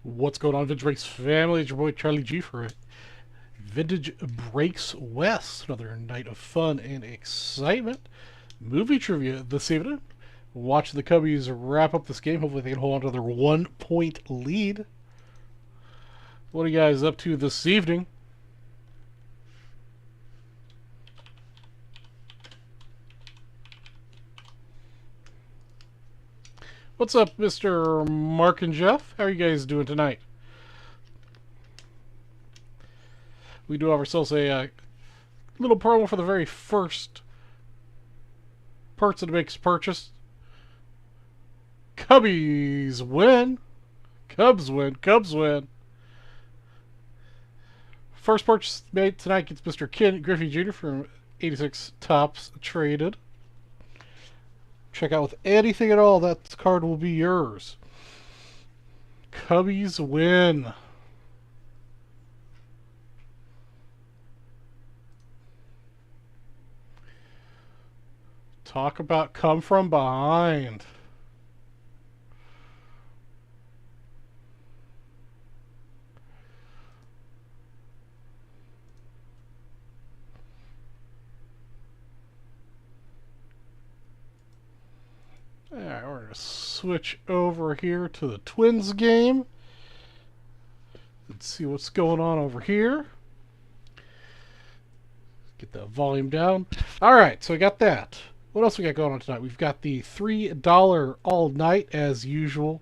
What's going on, Vintage Breaks family? It's your boy Charlie G for Vintage Breaks West. Another night of fun and excitement. Movie trivia this evening. Watch the Cubbies wrap up this game. Hopefully they can hold on to their 1-point lead. What are you guys up to this evening? What's up, Mr. Mark and Jeff? How are you guys doing tonight? We do have ourselves a little promo for the very first person that makes purchase. Cubbies win. Cubs win. Cubs win. First purchase made tonight gets Mr. Ken Griffey Jr. from 86 Tops Traded. Check out with anything at all. That card will be yours. Cubbies win. Talk about come from behind. Alright, we're going to switch over here to the Twins game. Let's see what's going on over here. Get the volume down. Alright, so we got that. What else we got going on tonight? We've got the $3 all night, as usual,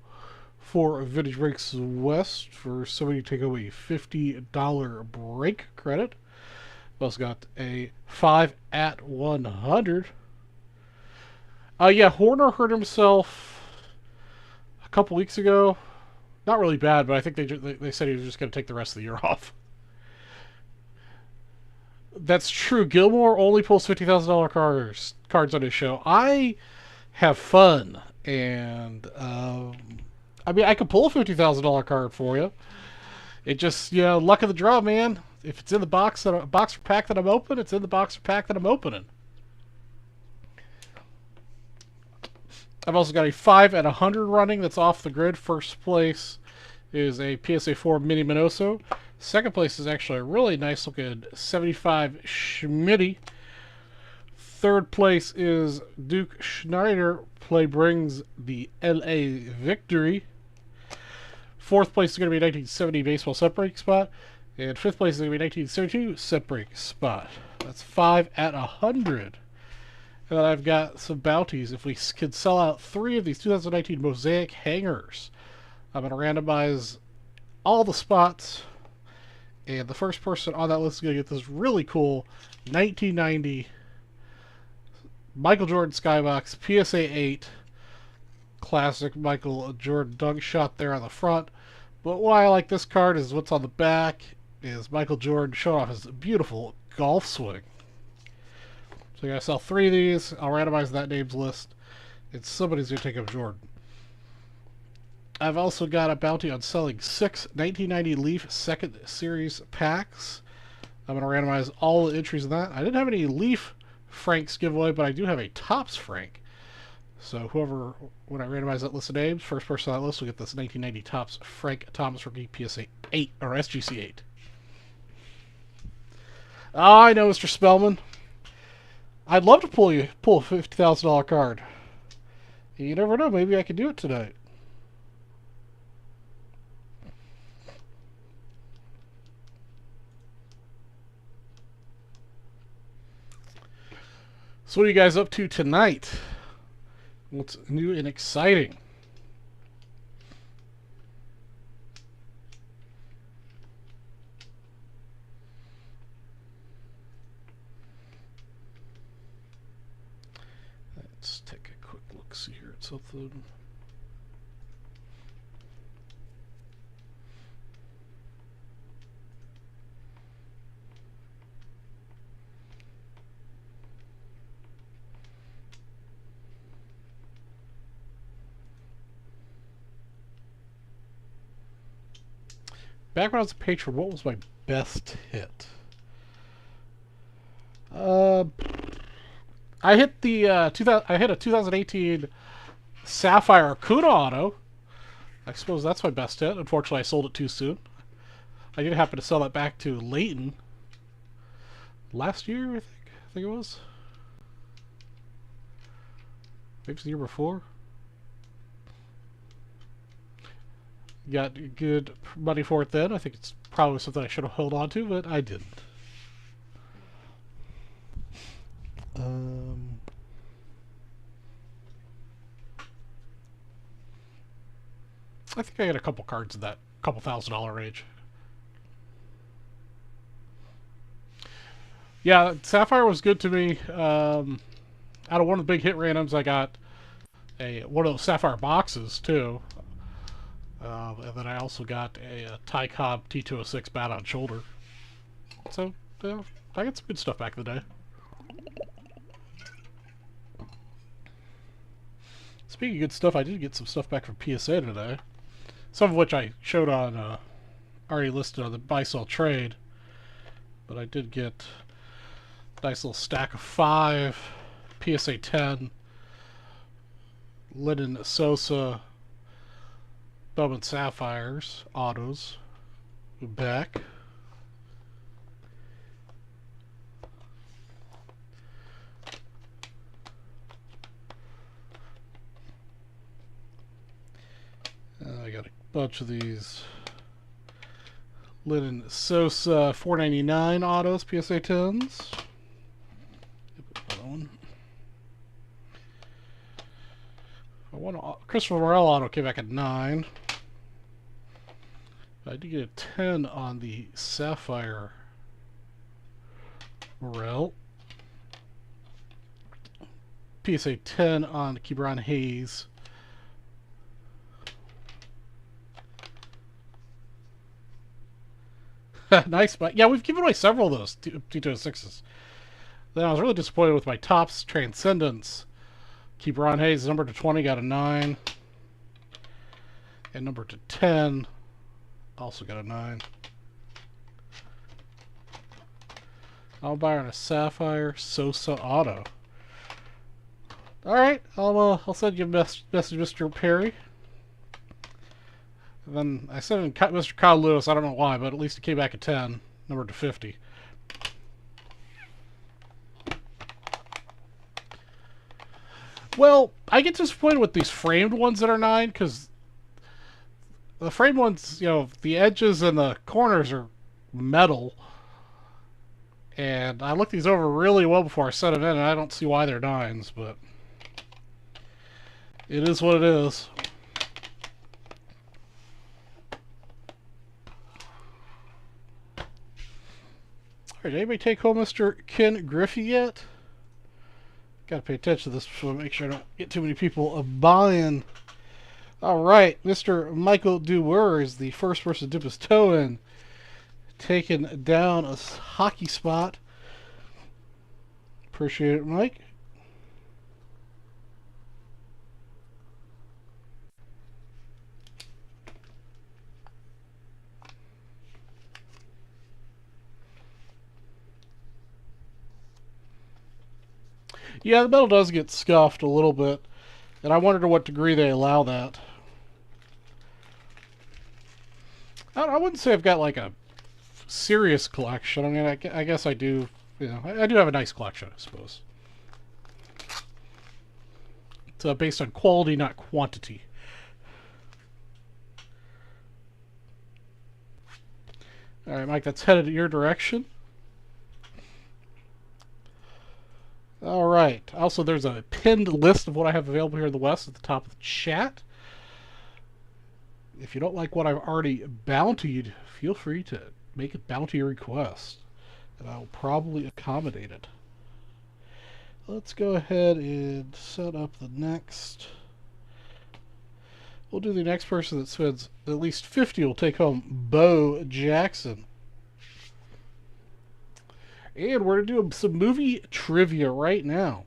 for Vintage Breaks West, for somebody to take away $50 break credit. We've also got a 5 at 100. Yeah, Horner hurt himself a couple weeks ago. Not really bad, but I think they said he was just going to take the rest of the year off. That's true. Gilmore only pulls $50,000 cards on his show. I have fun, and I mean, I could pull a $50,000 card for you. It just, luck of the draw, man. If it's in the boxer pack that I'm opening, it's in the boxer pack that I'm opening. I've also got a 5 at 100 running that's off the grid. First place is a PSA 4 Mini Minoso. Second place is actually a really nice looking 75 Schmitty. Third place is Duke Schneider. Play brings the LA victory. Fourth place is going to be 1970 baseball set break spot. And fifth place is going to be 1972 set break spot. That's 5 at 100. And then I've got some bounties. If we could sell out 3 of these 2019 Mosaic hangers, I'm going to randomize all the spots. And the first person on that list is going to get this really cool 1990 Michael Jordan Skybox PSA 8 classic Michael Jordan dunk shot there on the front. But why I like this card is what's on the back is Michael Jordan showing off his beautiful golf swing. So I gotta sell 3 of these. I'll randomize that names list. And somebody's gonna take up Jordan. I've also got a bounty on selling 6 1990 Leaf Second Series packs. I'm gonna randomize all the entries in that. I didn't have any Leaf Franks giveaway, but I do have a Topps Frank. So whoever, when I randomize that list of names, first person on that list will get this 1990 Topps Frank Thomas Rookie PSA 8 or SGC 8. Oh, I know, Mr. Spellman. I'd love to pull a $50,000 card. You never know. Maybe I could do it tonight. So what are you guys up to tonight? What's new and exciting? Let's take a quick look, see here at something. Back when I was a patron, what was my best hit? I hit the I hit a 2018 Sapphire Acuna auto I suppose that's my best hit. Unfortunately, I sold it too soon. I did happen to sell that back to Leighton last year, I think it was. Maybe it was the year before. Got good money for it then. I think it's probably something I should have held on to, but I didn't. I think I got a couple cards in that couple $1,000 range. Yeah, Sapphire was good to me. Out of one of the big hit randoms, I got one of those Sapphire boxes too. And then I also got a Ty Cobb T206 bat on shoulder. So, I got some good stuff back in the day. Speaking of good stuff, I did get some stuff back from PSA today. Some of which I showed on, already listed on the buy-sell trade. But I did get a nice little stack of 5 PSA 10 Lennon Sosa Bowman Sapphires autos back. I got a bunch of these Lennon Sosa $4.99 autos, PSA 10s. Christopher Morel auto came back at 9. I did get a 10 on the Sapphire Morel. PSA 10 on Kebron Hayes. Nice, but yeah, we've given away several of those T206s. Then I was really disappointed with my Topps Transcendence. Kebron Hayes, number to 20, got a 9. And number to 10, also got a 9. I'll buy on a Sapphire Sosa auto. Alright, I'll send you a message, Mr. Perry. And then I sent in Mr. Kyle Lewis, I don't know why, but at least it came back at 10, number to 50. Well, I get disappointed with these framed ones that are 9, because the framed ones, you know, the edges and the corners are metal. And I looked these over really well before I set them in, and I don't see why they're 9s, but it is what it is. Alright, anybody take home Mr. Ken Griffey yet? Gotta pay attention to this so I make sure I don't get too many people buying. Alright, Mr. Michael Dewar is the first person to dip his toe in. Taking down a hockey spot. Appreciate it, Mike. Yeah, the metal does get scuffed a little bit, and I wonder to what degree they allow that. I wouldn't say I've got like a serious collection. I mean, I guess I do. You know, I do have a nice collection, I suppose. It's based on quality, not quantity. All right, Mike, that's headed your direction. All right. Also, there's a pinned list of what I have available here in the West at the top of the chat. If you don't like what I've already bountied, feel free to make a bounty request, and I'll probably accommodate it. Let's go ahead and set up the next. We'll do the next person that spends at least 50 will take home Bo Jackson. And we're going to do some movie trivia right now.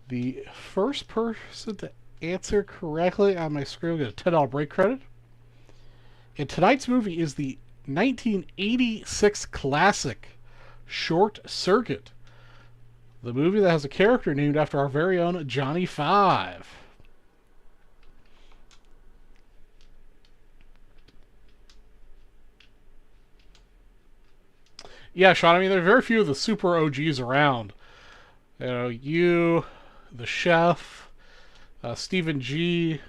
The first person to answer correctly on my screen will get a $10 break credit. And tonight's movie is the 1986 classic Short Circuit. The movie that has a character named after our very own Johnny Five. Yeah, Sean, I mean, there are very few of the super OGs around. You know, you, the chef, Stephen G.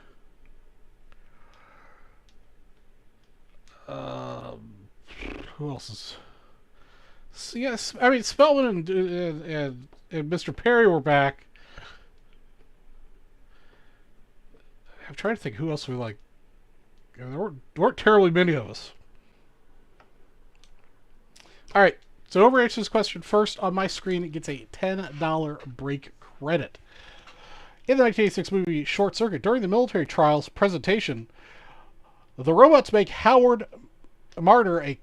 Um, who else is? Yes, I mean, Spellman and Mr. Perry were back. I'm trying to think who else we like. There weren't terribly many of us. All right, so whoever answers this question first on my screen, it gets a $10 break credit. In the 1986 movie Short Circuit, during the military trials presentation, the robots make Howard Marner a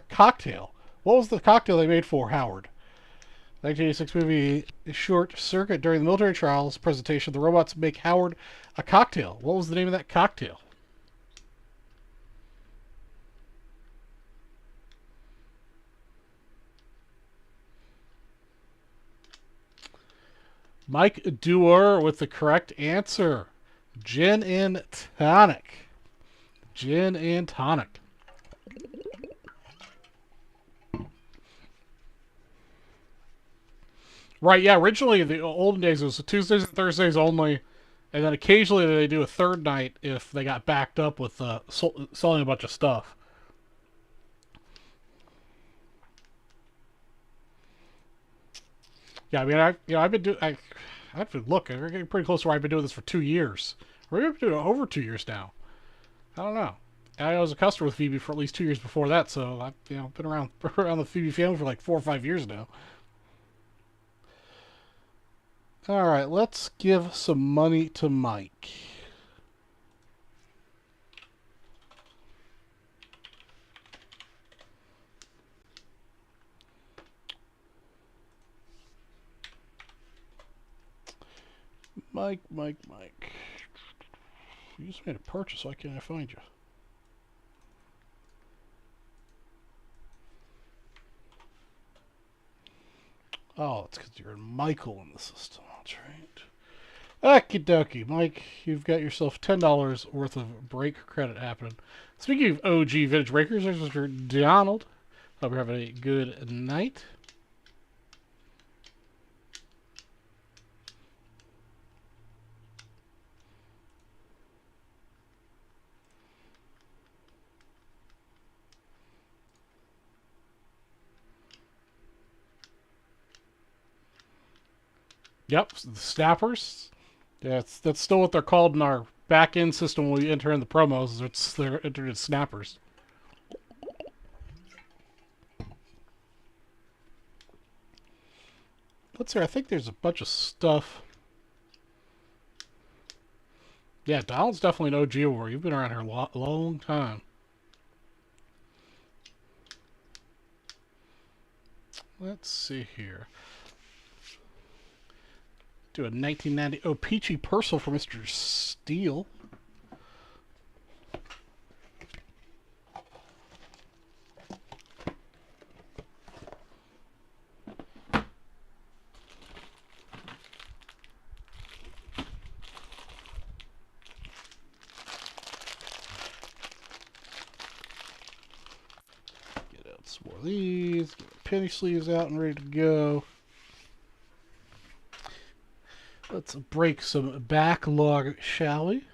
cocktail. What was the cocktail they made for Howard? 1986 movie Short Circuit, during the military trials presentation, the robots make Howard a cocktail. What was the name of that cocktail? Mike Dewar with the correct answer. Gin and tonic. Gin and tonic. Right, yeah, originally in the olden days it was Tuesdays and Thursdays only, and then occasionally they do a third night if they got backed up with selling a bunch of stuff. Yeah, I mean, I've been doing, I have to look, we're getting pretty close to where I've been doing this for 2 years. We're been doing it over 2 years now. I don't know. I was a customer with Phoebe for at least 2 years before that, so I've been around the Phoebe family for like 4 or 5 years now. All right, let's give some money to Mike. Mike. You just made a purchase. Why can't I find you? Oh, it's because you're Michael in the system. That's right. Okie dokie. Mike, you've got yourself $10 worth of break credit happening. Speaking of OG Vintage Breakers, there's Mr. Donald. Hope you're having a good night. Yep, the snappers. That's still what they're called in our back-end system when we enter in the promos. They're entered as snappers. Let's see. I think there's a bunch of stuff. Yeah, Donald's definitely an OG award. You've been around here a long time. Let's see here. Do a 1990 Peachy Personal for Mr. Steele. Get out some more of these. Get the penny sleeves out and ready to go. Let's break some backlog, shall we?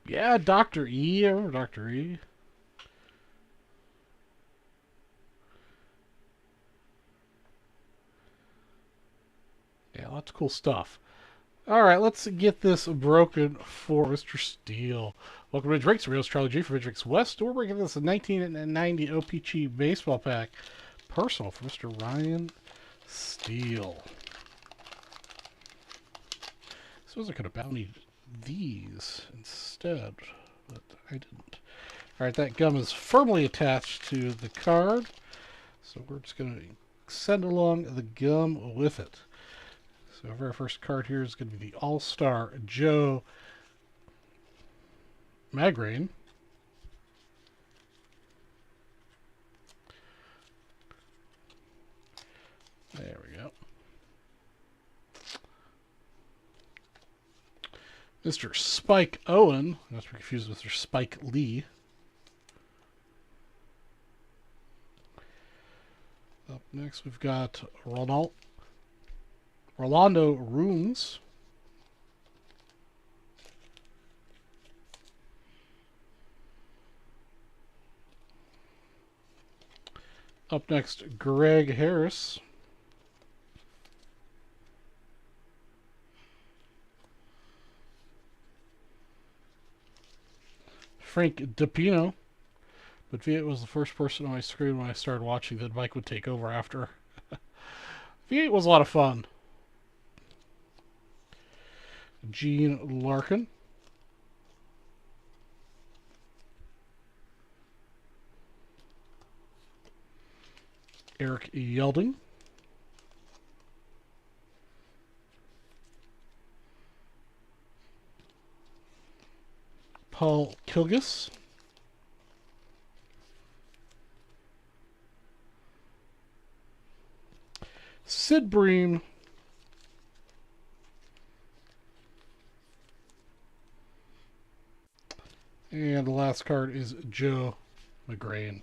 Yeah, Dr. E. I remember Dr. E. Yeah, lots of cool stuff. All right, let's get this broken for Mr. Steele. Welcome to Ridge Breaks. Real Charlie G for Ridge Breaks West. We're breaking this a 1990 OPG baseball pack personal for Mr. Ryan Steele. suppose I could have bountied these instead, but I didn't. Alright, that gum is firmly attached to the card, so we're just going to send along the gum with it. So our very first card here is going to be the All-Star Joe Magrain. There we go. Mr. Spike Owen, not to be confused with Mr. Spike Lee. Up next, we've got Rolando Runes. Up next, Greg Harris. Frank DiPino. But V8 was the first person on my screen when I started watching that Mike would take over after. V8 was a lot of fun. Gene Larkin. Eric Yelding. Paul Kilgus. Sid Bream. And the last card is Joe McGrain.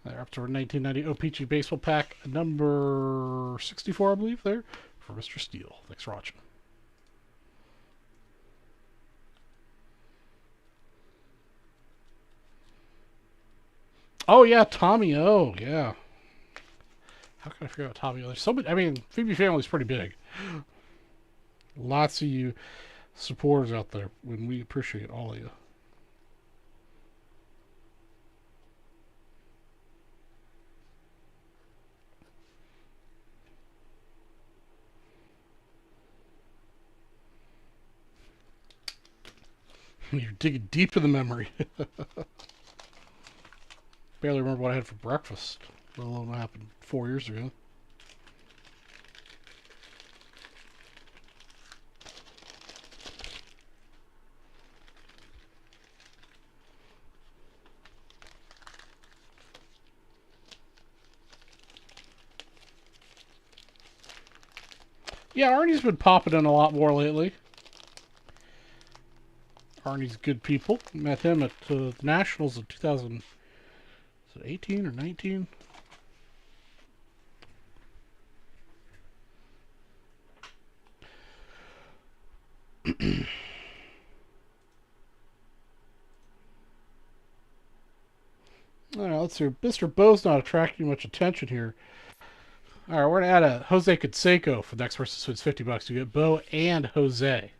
They're up to our 1990 OPG Baseball Pack number 64, I believe, there, for Mr. Steele. Thanks for watching. Oh, yeah, Tommy O, yeah. How can I forget about Tommy O? There's so many, I mean, Phoebe family's pretty big. Lots of you supporters out there, and we appreciate all of you. You're digging deep in the memory. Barely remember what I had for breakfast, let alone what happened 4 years ago. Yeah, Arnie's been popping in a lot more lately. Arnie's good people. Met him at the Nationals in 2018 or 19. All right, let's see. Mr. Bo's not attracting much attention here. All right, we're going to add a Jose Canseco for the next person who wins $50. You get Bo and Jose.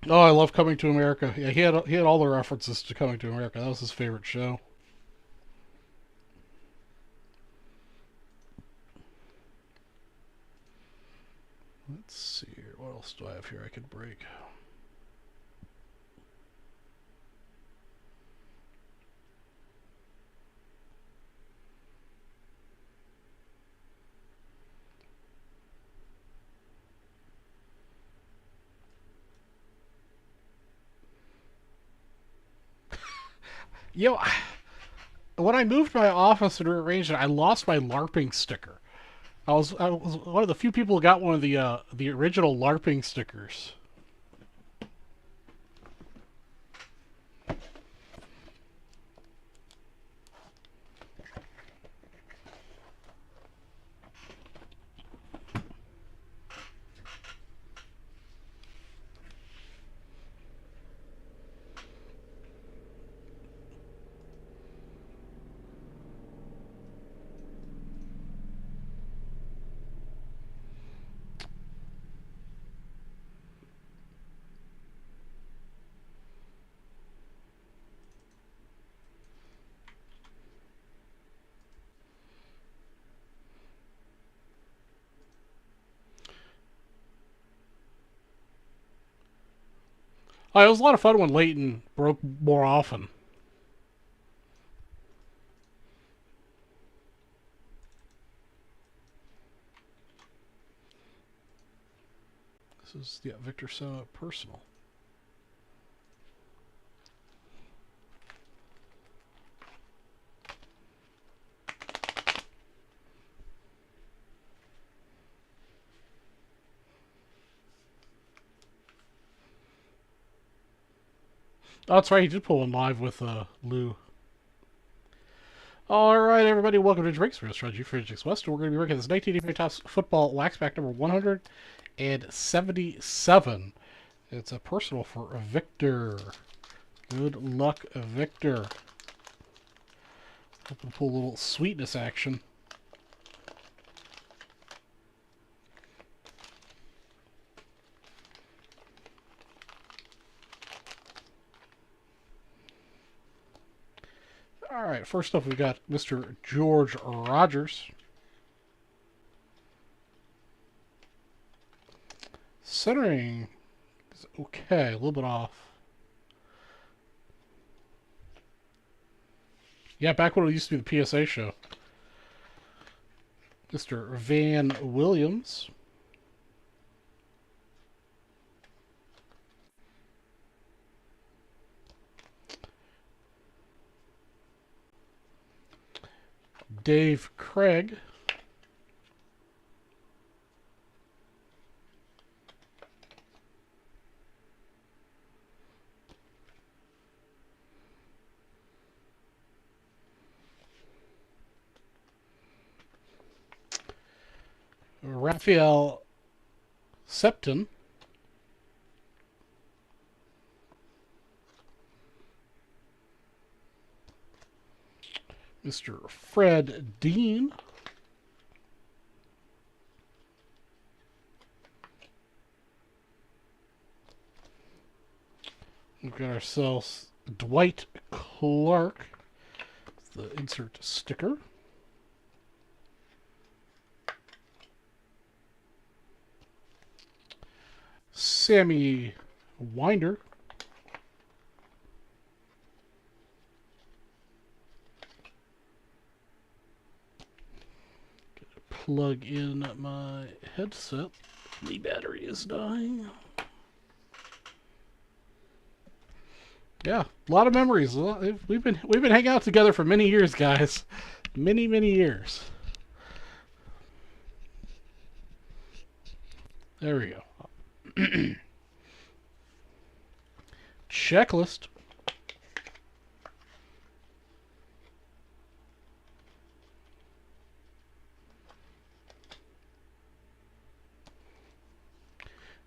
Oh, I love Coming to America. Yeah, he had all the references to Coming to America. That was his favorite show. Let's see here. What else do I have here I could break? Yo, when I moved my office and rearranged it, I lost my LARPing sticker. I was one of the few people who got one of the original LARPing stickers. Oh, it was a lot of fun when Leighton broke more often. This is, yeah, Victor Sona personal. Oh, that's right. He did pull one live with Lou. All right, everybody. Welcome to Drake's Real Strategy for Drake's West. We're going to be working this 1985 Topps Football Wax Pack number 177. It's a personal for Victor. Good luck, Victor. Hope we pull a little sweetness action. All right, first up we got Mr. George Rogers. Centering is okay, a little bit off. Yeah, back when it used to be the PSA show. Mr. Van Williams. Dave Craig. Raphael Septon. Mr. Fred Dean. We've got ourselves Dwight Clark. That's the insert sticker. Sammy Winder. Plug in my headset. The battery is dying. Yeah, a lot of memories. We've been hanging out together for many years, guys. Many years. There we go. Checklist.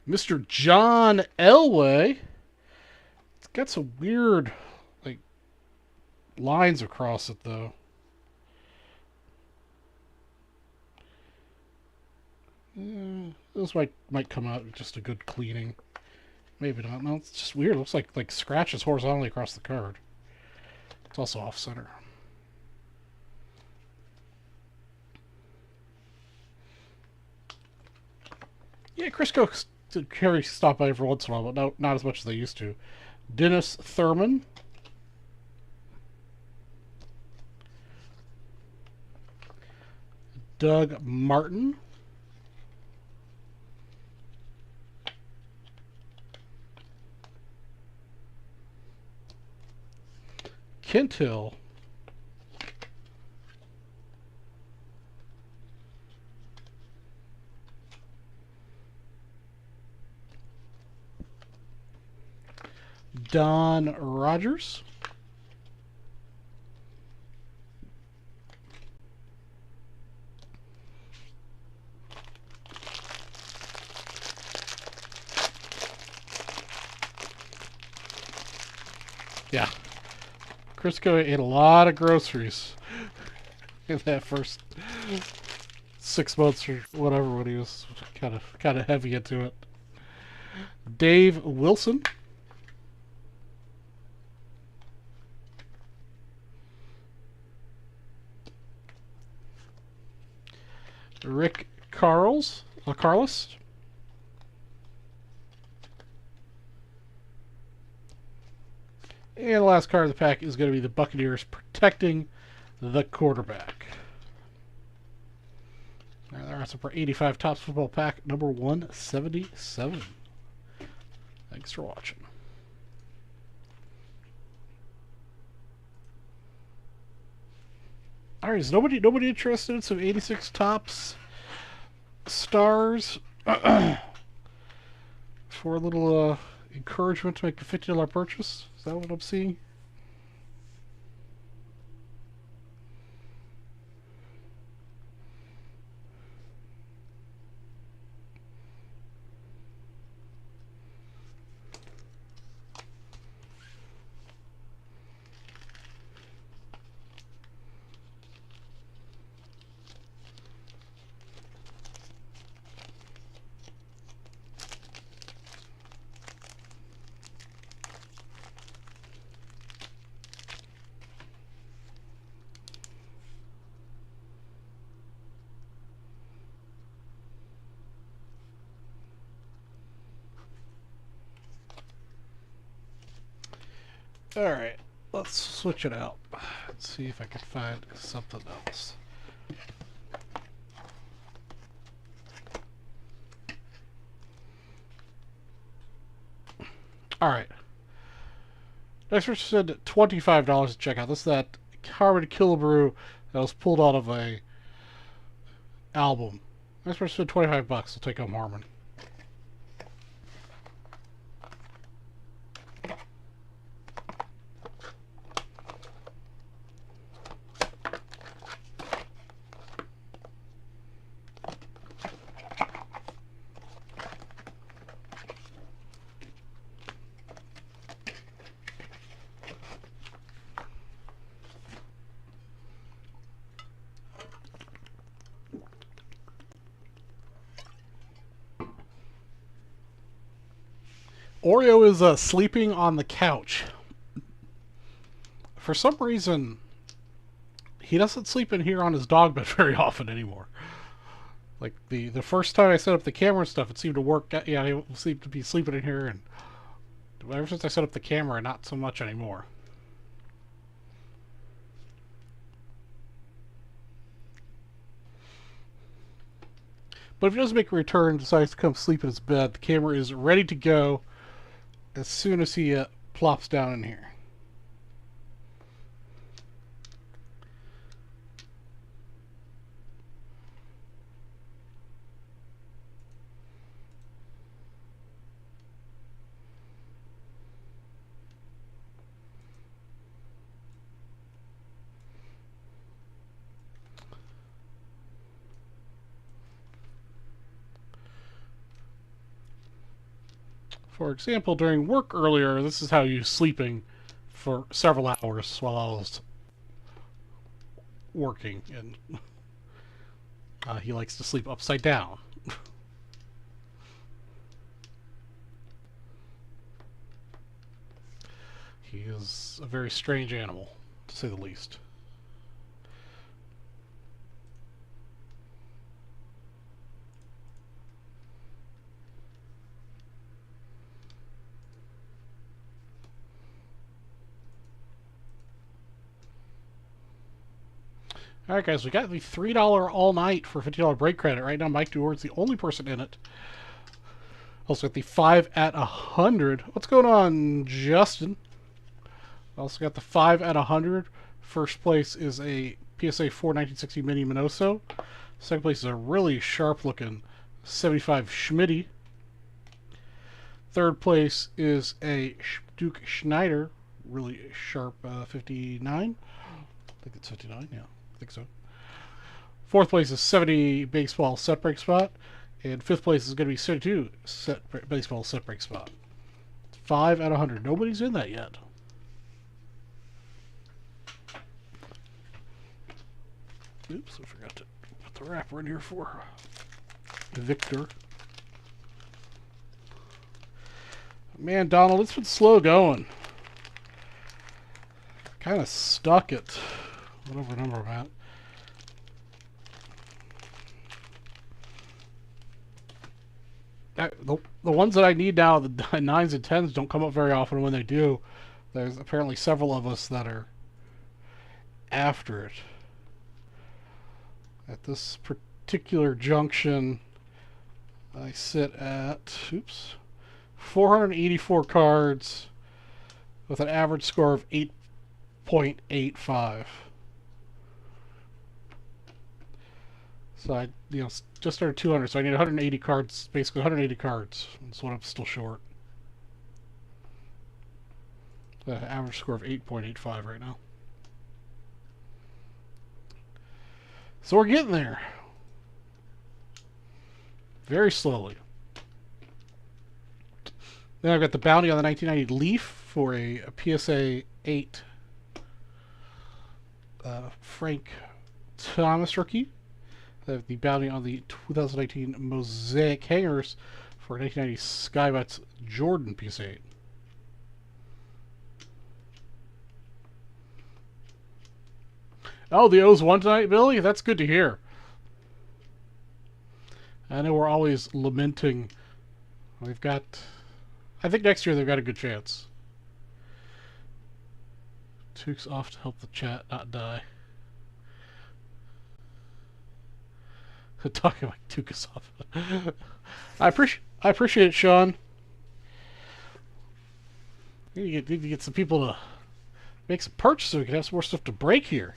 Mr. John Elway. It's got some weird, like, lines across it, though. This might come out with just a good cleaning. Maybe not. No, it's just weird. It looks like scratches horizontally across the card. It's also off center. Yeah, Crisco carry stop by every once in a while, but not as much as they used to. Dennis Thurman. Doug Martin. Kent Hill. Don Rogers. Yeah. Crisco ate a lot of groceries in that first 6 months or whatever when he was kind of heavy into it. Dave Wilson. Rick Carlos. And the last card of the pack is going to be the Buccaneers protecting the quarterback. That's for 85 Topps Football Pack number 177. Thanks for watching. Alright, is nobody interested in some 86 Topps stars for a little encouragement to make a $50 purchase? Is that what I'm seeing? Alright, let's switch it out. Let's see if I can find something else. Alright. Next person said $25 to check out. This is that Carbon Killebrew that was pulled out of a album. Next person said $25. I'll take home Harmon. Oreo is sleeping on the couch. For some reason, he doesn't sleep in here on his dog bed very often anymore. Like the first time I set up the camera and stuff, it seemed to work. Yeah, he seemed to be sleeping in here, and ever since I set up the camera, not so much anymore. But if he does make a return, decides to come sleep in his bed, the camera is ready to go as soon as he plops down in here. For example, during work earlier, this is how he was sleeping for several hours while I was working, and he likes to sleep upside down. He is a very strange animal, to say the least. Alright guys, we got the $3 all night for $50 break credit. Right now Mike Deward's the only person in it. Also got the 5 at 100. What's going on, Justin? Also got the 5 at 100. First place is a PSA 4 1960 Mini Minoso. Second place is a really sharp looking 75 Schmitty. Third place is a Duke Schneider, really sharp 59. I think it's 59, yeah. I think so. Fourth place is 70 baseball set break spot, and fifth place is going to be 72 baseball set break spot. 5 out of 100. Nobody's in that yet. Oops, I forgot to put the wrapper in here for Victor. Man, Donald, it's been slow going. Kind of stuck at whatever number I'm at. The ones that I need now, the 9s and 10s, don't come up very often. When they do, There's apparently several of us that are after it. At this particular junction, I sit at, 484 cards with an average score of 8.85. So I, just under 200. So I need 180 cards, basically 180 cards. That's what I'm still short. The average score of 8.85 right now. So we're getting there. Very slowly. Then I've got the bounty on the 1990 Leaf for a PSA 8 Frank Thomas rookie. I have the bounty on the 2019 Mosaic Hangers for 1990 Skybats Jordan PSA 8. Oh, the O's won tonight, Billy? That's good to hear. I know we're always lamenting. We've got... I think next year they've got a good chance. Took's off to help the chat not die. Talking like Took is off. I appreciate it, Sean. Need to get some people to make some purchases so we can have some more stuff to break here.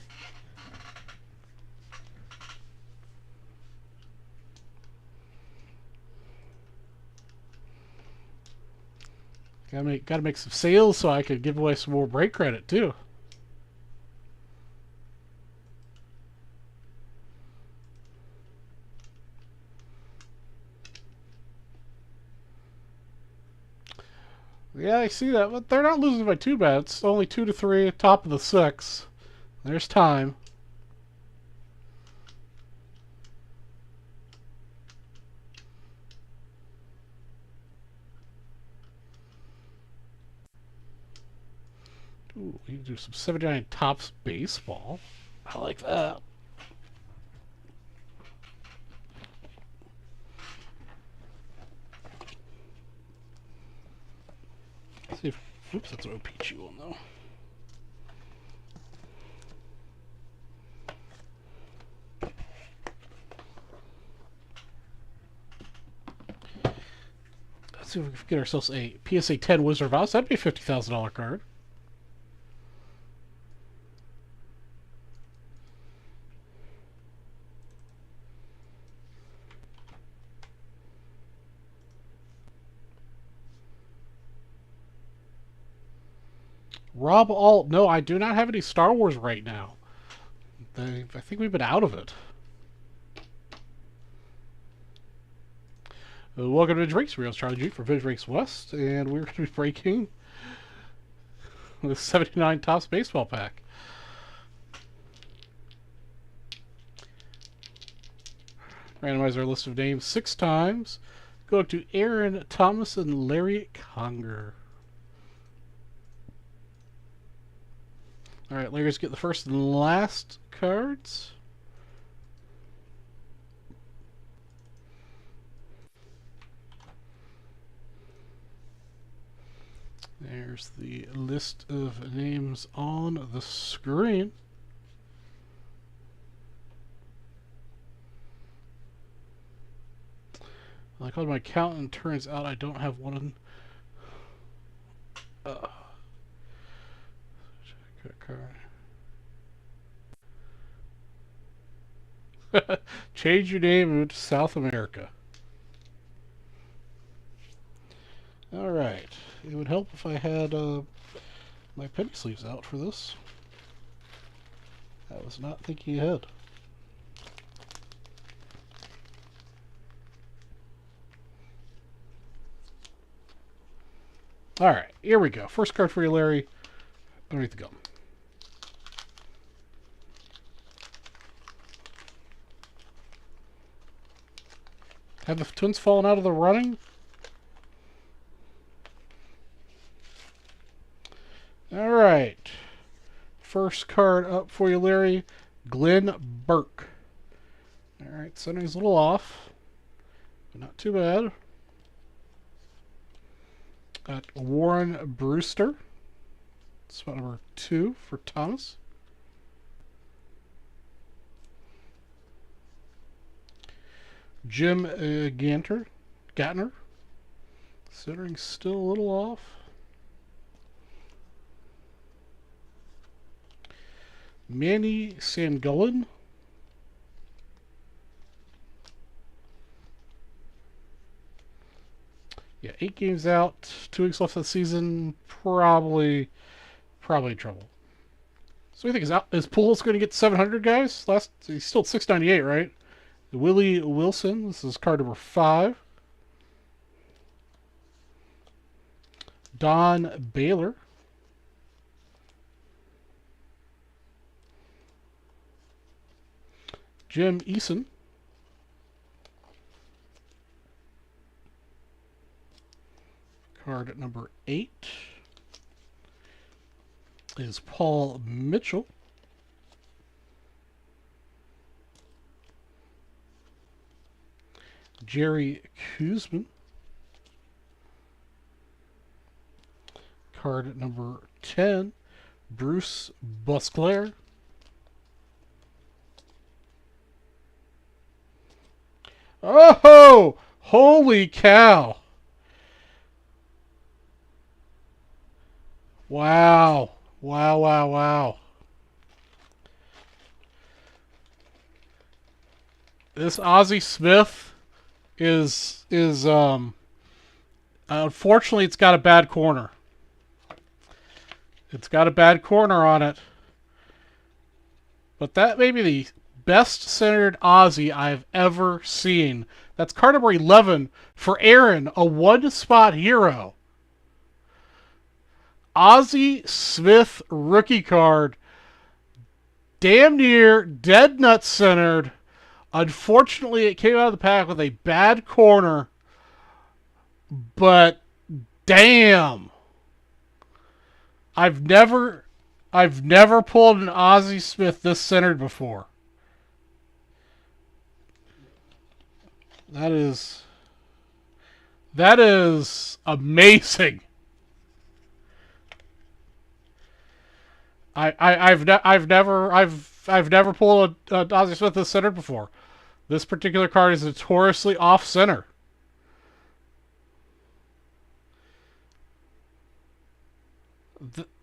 Gotta make some sales so I can give away some more break credit too. Yeah, I see that, but they're not losing by too bad. It's only 2-3, top of the 6. There's time. Ooh, we can do some 79 Topps baseball. I like that. Let's see if, oops, that's an OPG one though. Let's see if we can get ourselves a PSA 10 Wizard of Oz. That'd be a $50,000 card. Rob Alt. No, I do not have any Star Wars right now. I think we've been out of it. Welcome to Vintage Breaks. Real Charlie G for Vintage Breaks West, and we're going to be breaking the 79 Topps baseball pack. Randomize our list of names 6 times. Go to Aaron Thomas and Larry Conger. Alright, Larry's get the first and last cards. There's the list of names on the screen. I called my account and turns out I don't have one. Change your name and move to South America. Alright. It would help if I had my penny sleeves out for this. I was not thinking ahead. Alright, here we go. First card for you, Larry. Underneath the gum. Have the Twins fallen out of the running? Alright. First card up for you, Larry. Glenn Burke. Alright, centering's a little off, but not too bad. Got Warren Brewster. Spot number 2 for Thomas. Jim Gatner. Centering still a little off. Manny Sangullen. Yeah, 8 games out, 2 weeks left of the season. Probably trouble. So, what do you think? Is Pujols going to get 700, guys? He's still at 698, right? Willie Wilson. This is card number 5. Don Baylor. Jim Eason. Card number 8 is Paul Mitchell. Jerry Kuzman. Card number 10, Bruce Busclair. Oh, holy cow. Wow. Wow, wow, wow. This Ozzie Smith is unfortunately, it's got a bad corner. It's got a bad corner on it. But that may be the best centered Ozzie I've ever seen. That's card number 11 for Aaron, a one-spot hero. Ozzie Smith rookie card. Damn near dead nut centered. Unfortunately, it came out of the pack with a bad corner. But damn. I've never pulled an Ozzie Smith this centered before. That is amazing. I've never pulled a Ozzie Smith this centered before. This particular card is notoriously off center.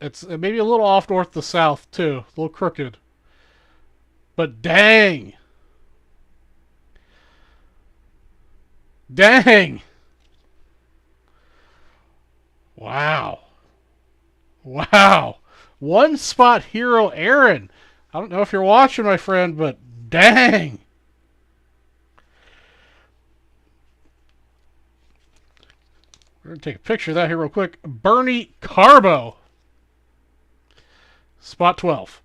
It's maybe a little off north to south too, a little crooked. But dang. Dang. Wow. Wow. One spot hero Aaron. I don't know if you're watching, my friend, but dang. We're going to take a picture of that here real quick. Bernie Carbo. Spot 12.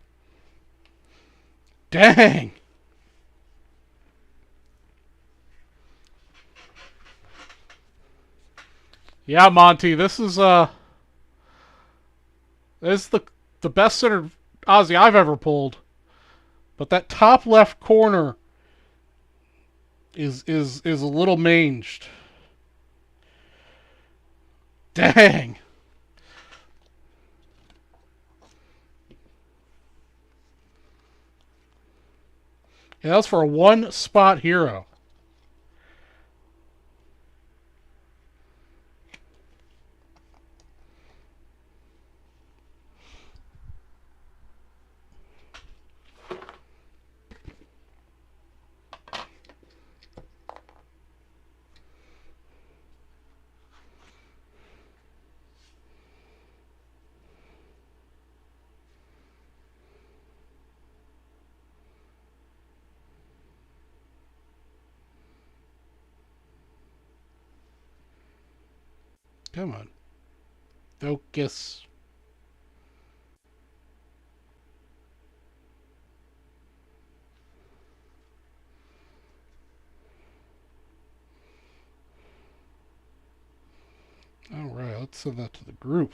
Dang. Yeah, Monty, this is the best centered Ozzie I've ever pulled. But that top left corner is a little manged. Dang. Yeah, that's for a one-spot hero. Come on. Focus. All right, let's send that to the group.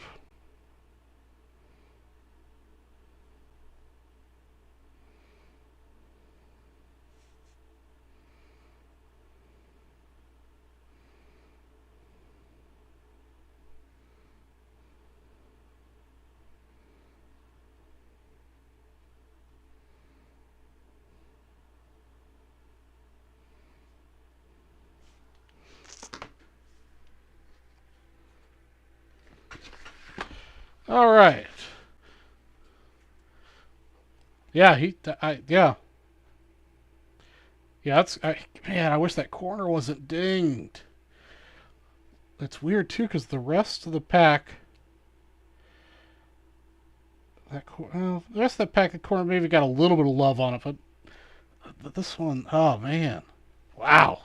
All right. Yeah, yeah. Yeah, man, I wish that corner wasn't dinged. It's weird, too, because the rest of the pack... Well, the rest of the pack, the corner maybe got a little bit of love on it, but this one, oh, man. Wow.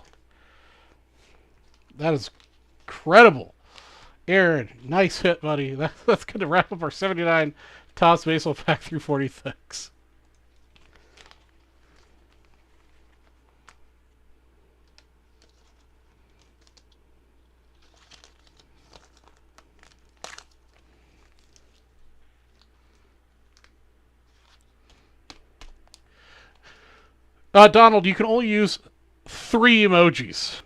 That is incredible. Aaron, nice hit, buddy. That's going to wrap up our 79 Topps Baseball Pack 346. Donald, you can only use 3 emojis.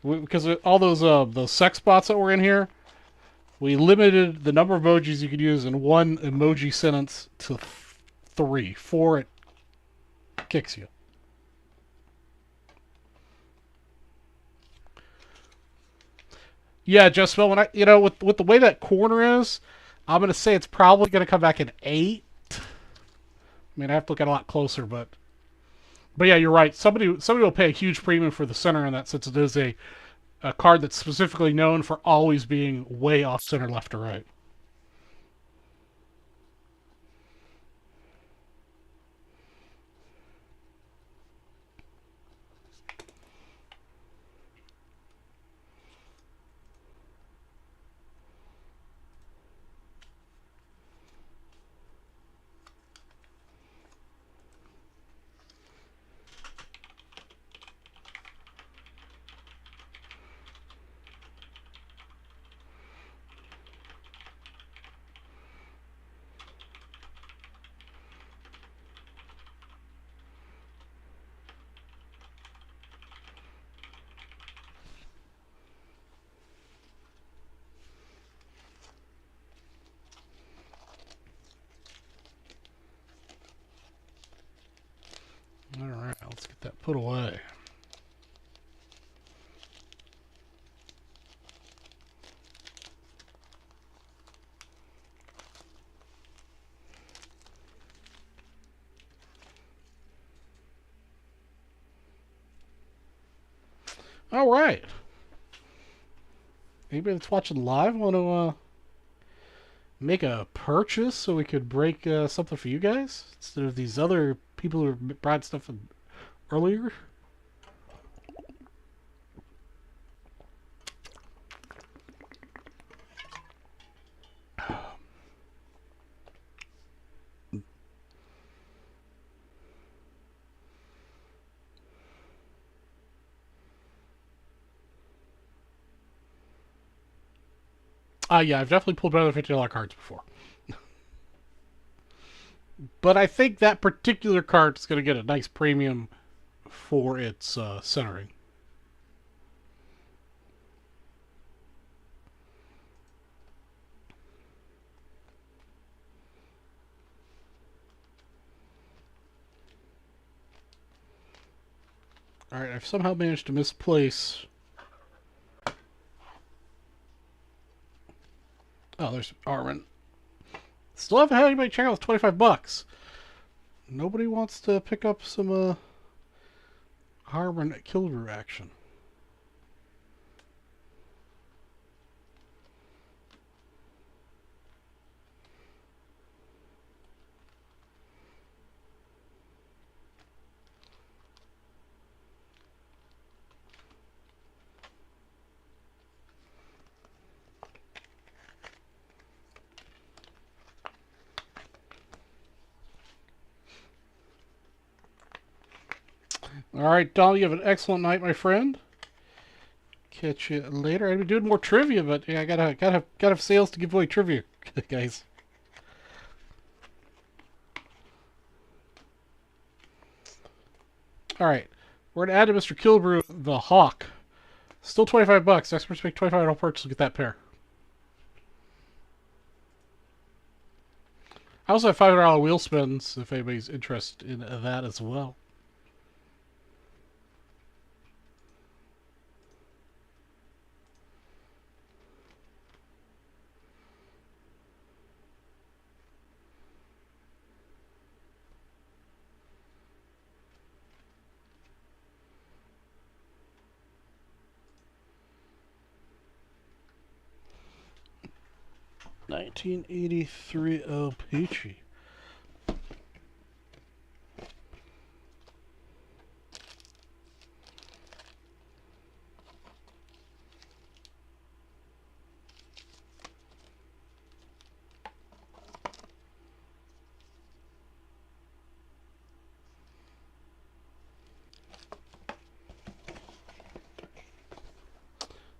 Because all those sex bots that were in here, we limited the number of emojis you could use in one emoji sentence to 3. 4, it kicks you. Yeah, just well, with the way that corner is, I'm gonna say it's probably gonna come back in 8. I mean, I have to look at it a lot closer, but yeah, you're right. Somebody will pay a huge premium for the center in that, since it is a card that's specifically known for always being way off center, left or right. All right, let's get that put away. All right. Anybody that's watching live want to make a purchase so we could break something for you guys instead of these other people who brought stuff in earlier? Yeah, I've definitely pulled better than $50 cards before. But I think that particular card is going to get a nice premium for its centering. Alright, I've somehow managed to misplace... Oh, there's Armin. Still haven't had anybody check out with $25. Nobody wants to pick up some Armin Kilgore action. All right, Donald, you have an excellent night, my friend. Catch you later. I'd be doing more trivia, but yeah, I gotta have sales to give away trivia, guys. All right, we're gonna add to Mr. Kilbrew the Hawk. Still $25. Experts make $25 purchase to get that pair. I also have $500 wheel spins if anybody's interested in that as well. 1983 Oh Peachy.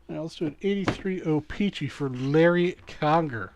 Now let's do an 83 Oh Peachy for Larry Conger.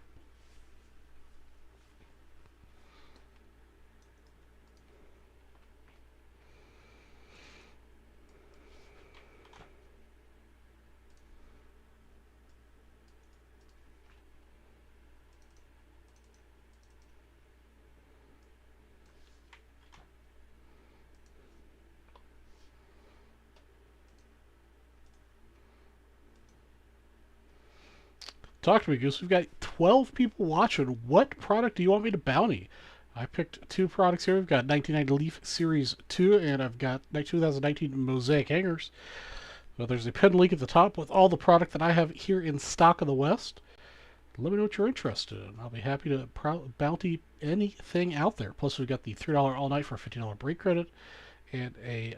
Talk to me, Goose. We've got 12 people watching. What product do you want me to bounty? I picked two products here. We've got 1990 Leaf Series 2, and I've got 2019 Mosaic Hangers. Well, there's a pin link at the top with all the product that I have here in stock in the West. Let me know what you're interested in. I'll be happy to bounty anything out there. Plus, we've got the $3 all night for a $15 break credit, and a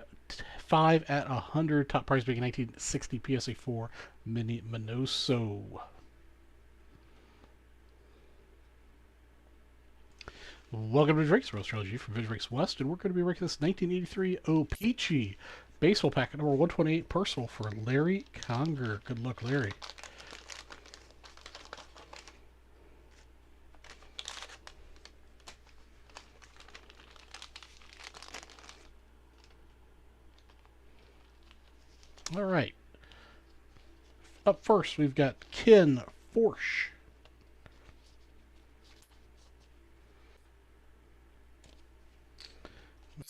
5 at 100 top prize being 1960 PSA 4 Mini Minoso. Welcome to Drake's Rose Trilogy from Drake's West, and we're going to be ranking this 1983 Oh Peachy baseball packet number 128 personal for Larry Conger. Good luck, Larry. All right. Up first, we've got Ken Forsch.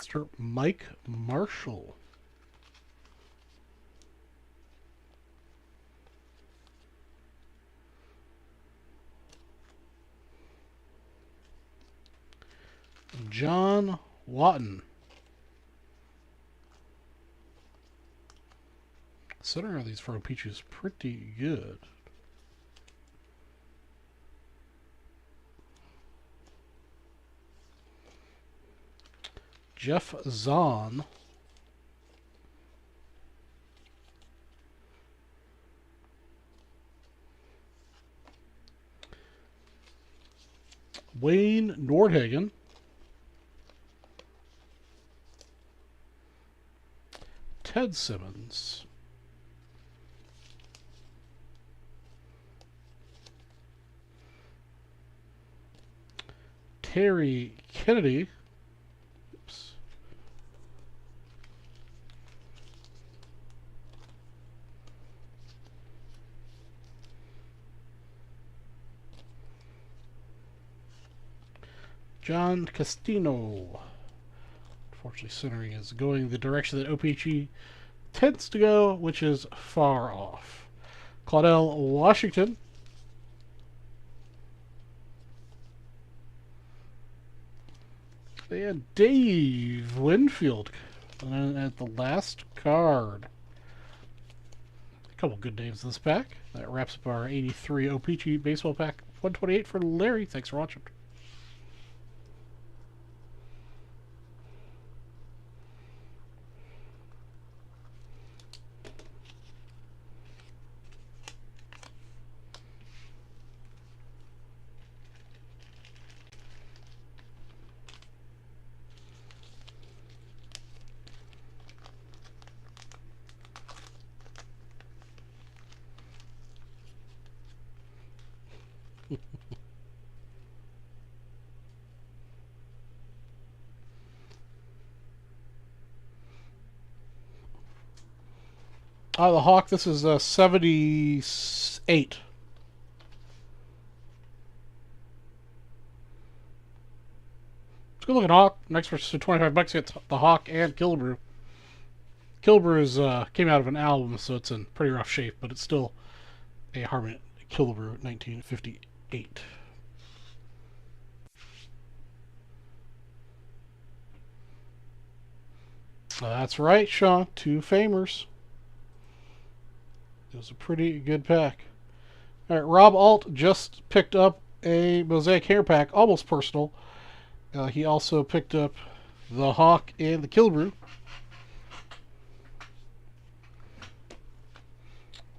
Mr. Mike Marshall. John Watton. Center of these Fro Peaches is pretty good. Jeff Zahn. Wayne Nordhagen. Ted Simmons. Terry Kennedy. Oops. John Castino. Unfortunately, centering is going the direction that OPG tends to go, which is far off. Claudel Washington. And Dave Winfield at the last card. A couple good names in this pack. That wraps up our 83 OPG baseball pack 128 for Larry. Thanks for watching. The Hawk, this is 78. It's good looking Hawk. Next for $25, you get the Hawk and Killebrew. Killebrew is, came out of an album, so it's in pretty rough shape, but it's still a Harmon Killebrew 1958. That's right, Sean. Two Famers. It was a pretty good pack. All right, Rob Alt just picked up a Mosaic hair pack, almost personal. He also picked up the Hawk and the Killbrew.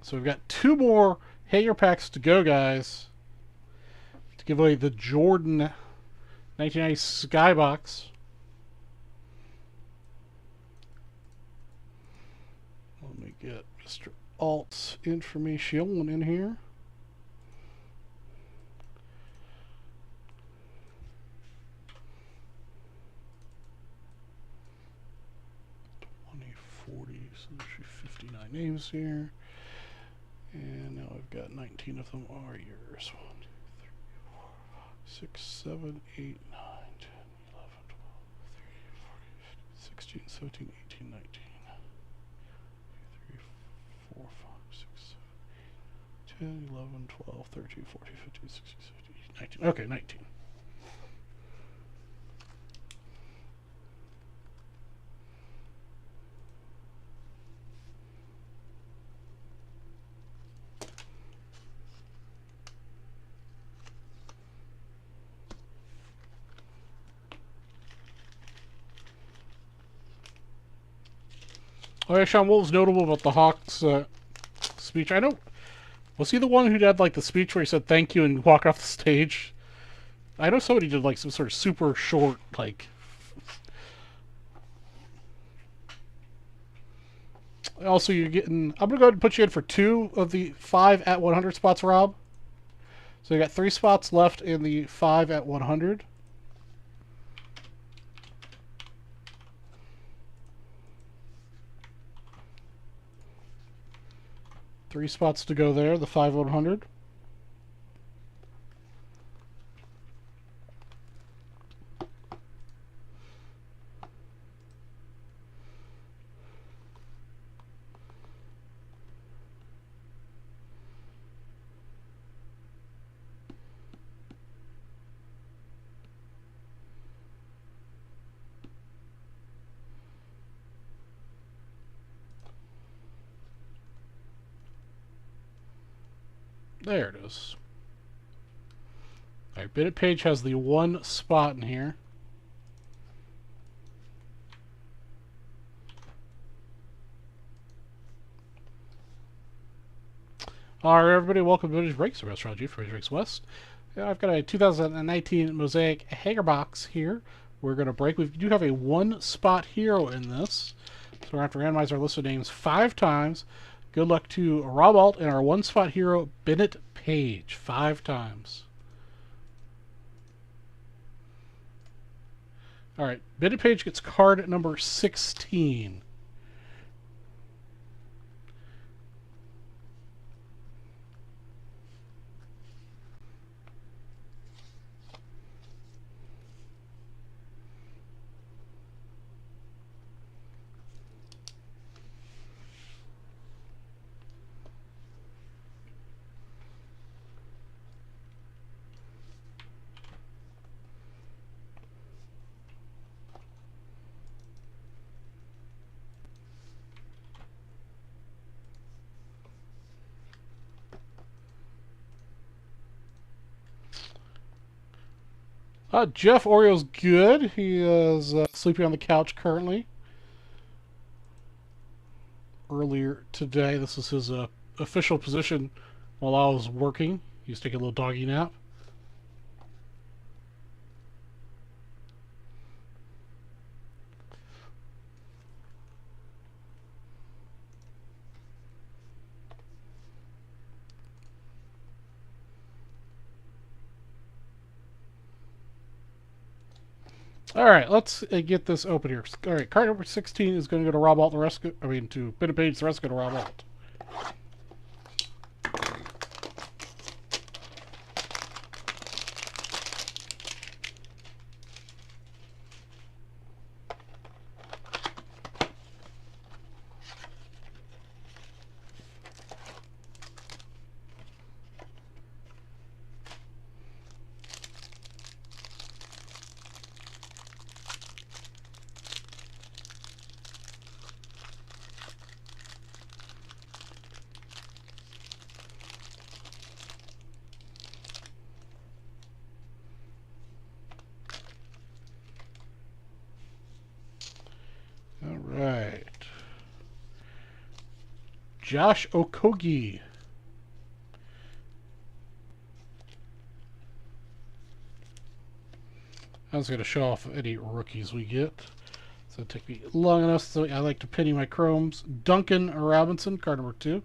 So we've got 2 more hanger packs to go, guys, to give away the Jordan 1990 Skybox. Let me get Mr. Alt's information in here. So there should be 59 names here. And now I've got 19 of them are yours. 1, 2, 3, 4, 5, 6, 7, 8, 9, 10, 11, 12, 13, 14, 15, 16, 17, 18, 19. 2, 3, 4, 5, 6, 7, 10, 11, 12, 13, 14, 15, 16, 17, 18, 19. Okay, 19. Oh yeah, Sean, what was notable about the Hawks speech? I know, was he the one who did like the speech where he said thank you and walked off the stage? I know somebody did like some sort of super short, like. Also, you're getting. I'm gonna go ahead and put you in for 2 of the 5 at 100 spots, Rob. So you got 3 spots left in the 5 at 100. Three spots to go there, the 5 100. There it is. Alright, Bennett Page has the 1 spot in here. Alright, everybody, welcome to Vintage Breaks, the restaurant G for Breaks West. I've got a 2019 Mosaic Hanger Box here. We're going to break. We do have a 1 spot hero in this. So we're going to have to randomize our list of names 5 times. Good luck to Rob Alt and our 1 spot hero, Bennett Page, 5 times. Alright, Bennett Page gets card number 16. Jeff Oreo's good. He is sleeping on the couch currently. Earlier today, this is his official position while I was working. He was taking a little doggy nap. All right, let's get this open here. All right, card number 16 is going to go to Rob Alt. The rest, to Bennett Page. The rest go to Rob Alt. Josh Okogie. I was going to show off any rookies we get. So it'll take me long enough. So I like to penny my chromes. Duncan Robinson, card number 2.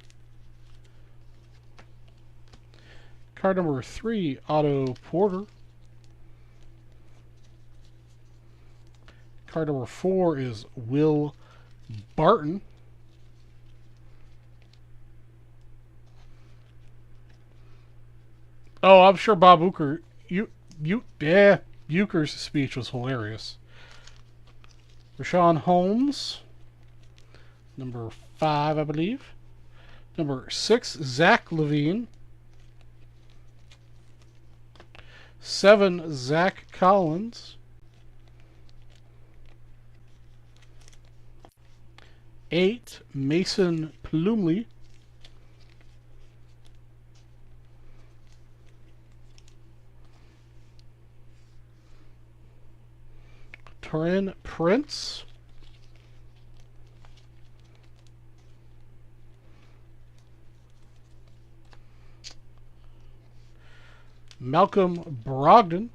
Card number 3, Otto Porter. Card number 4 is Will Barton. Oh, I'm sure Bob Uecker, Uecker's speech was hilarious. Rashawn Holmes, number 5, I believe. Number 6, Zach Levine. 7, Zach Collins. 8, Mason Plumlee. 10, Prince. Malcolm Brogdon.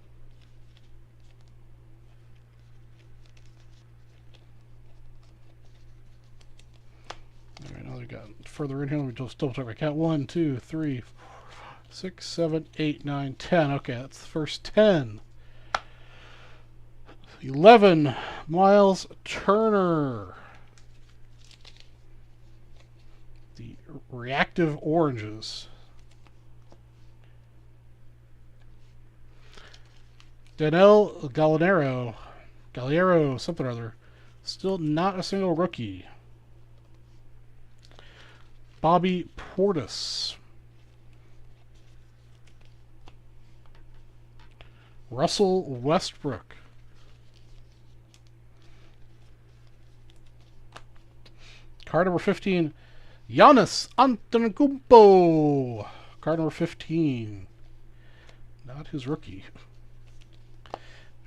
All right, now we got further in here. Let me just double check my count. 1, 2, 3, 4, 5, 6, 7, 8, 9, 10. Okay, that's the first 10. 11, Miles Turner. The reactive oranges. Danelle Galliero, something or other. Still not a single rookie. Bobby Portis. Russell Westbrook. Card number 15, Giannis Antetokounmpo. Card number 15. Not his rookie.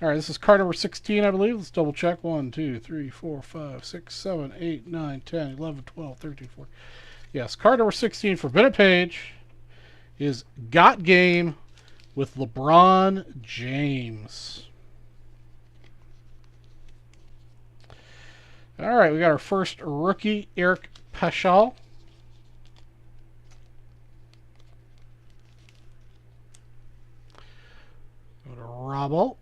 All right, this is card number 16, I believe. Let's double check. 1, 2, 3, 4, 5, 6, 7, 8, 9, 10, 11, 12, 13, 14. Yes, card number 16 for Bennett Page is Got Game with LeBron James. All right, we got our first rookie, Eric Paschal. Go to Robbo.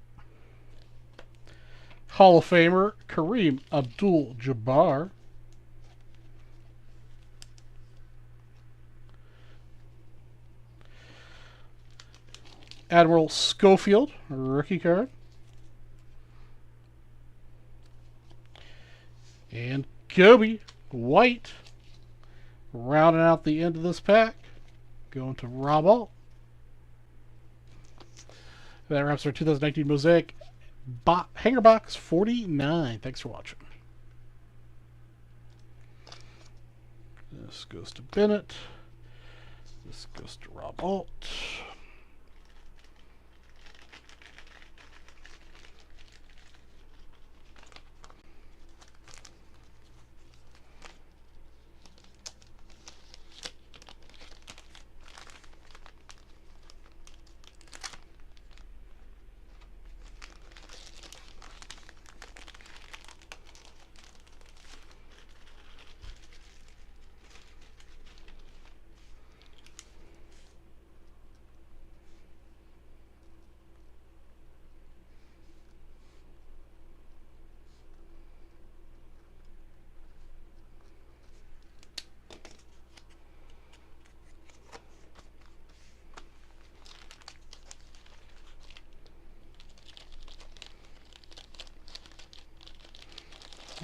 Hall of Famer, Kareem Abdul-Jabbar. Admiral Schofield, rookie card. And Kobe White, rounding out the end of this pack. Going to Robbo. That wraps our 2019 Mosaic Hanger Box 49. Thanks for watching. This goes to Bennett. This goes to Rob Alt.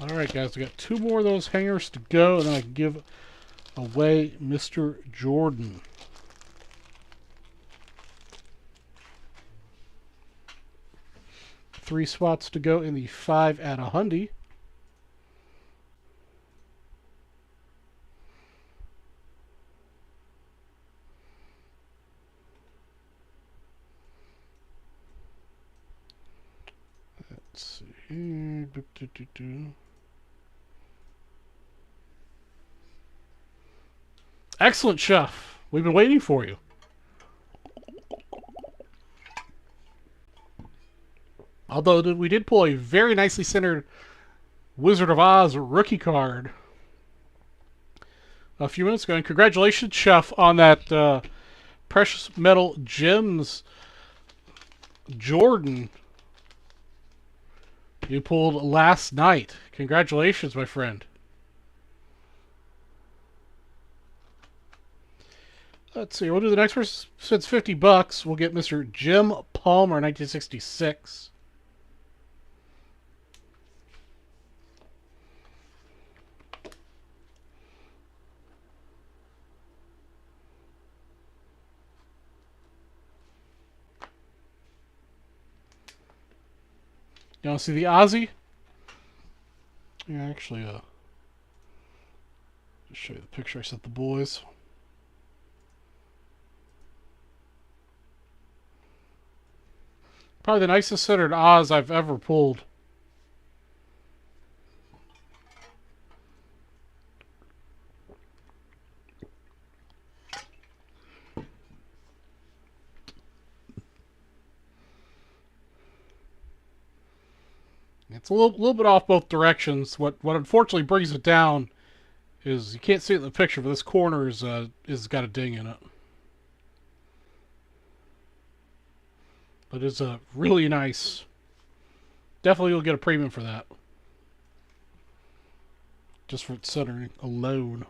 Alright guys, we got 2 more of those hangers to go, and then I can give away Mr. Jordan. Three spots to go in the 5 at 100. Let's see. Excellent, Chef. We've been waiting for you. Although we did pull a very nicely centered Wizard of Oz rookie card a few minutes ago. And congratulations, Chef, on that Precious Metal Gems Jordan you pulled last night. Congratulations, my friend. Let's see. We'll do the next person. Since $50, we'll get Mr. Jim Palmer, 1966. You want to see the Ozzy? Yeah, actually, just show you the picture I sent the boys. Probably the nicest centered Oz I've ever pulled. It's a little bit off both directions. What unfortunately brings it down is you can't see it in the picture, but this corner is got a ding in it. But it's a really nice. Definitely you'll get a premium for that. Just for its centering alone.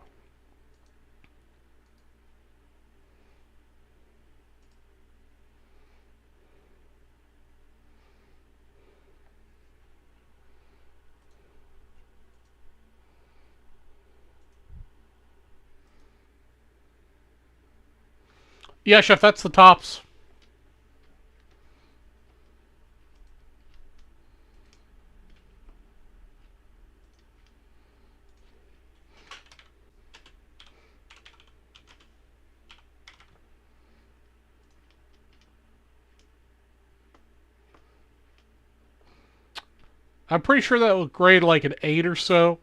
Yeah, Chef, that's the tops. I'm pretty sure that would grade like an 8 or so.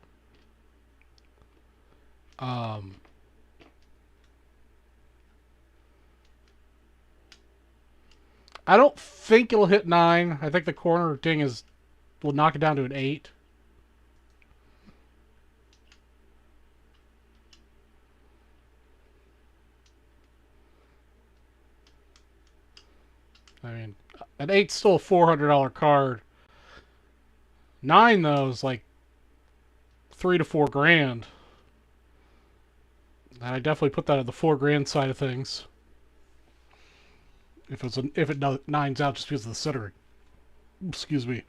I don't think it'll hit 9. I think the corner ding will knock it down to an 8. I mean, an 8's still a $400 card. 9 though is like $3 to $4 grand. And I definitely put that at the $4 grand side of things. If it nines out just because of the centering. Excuse me.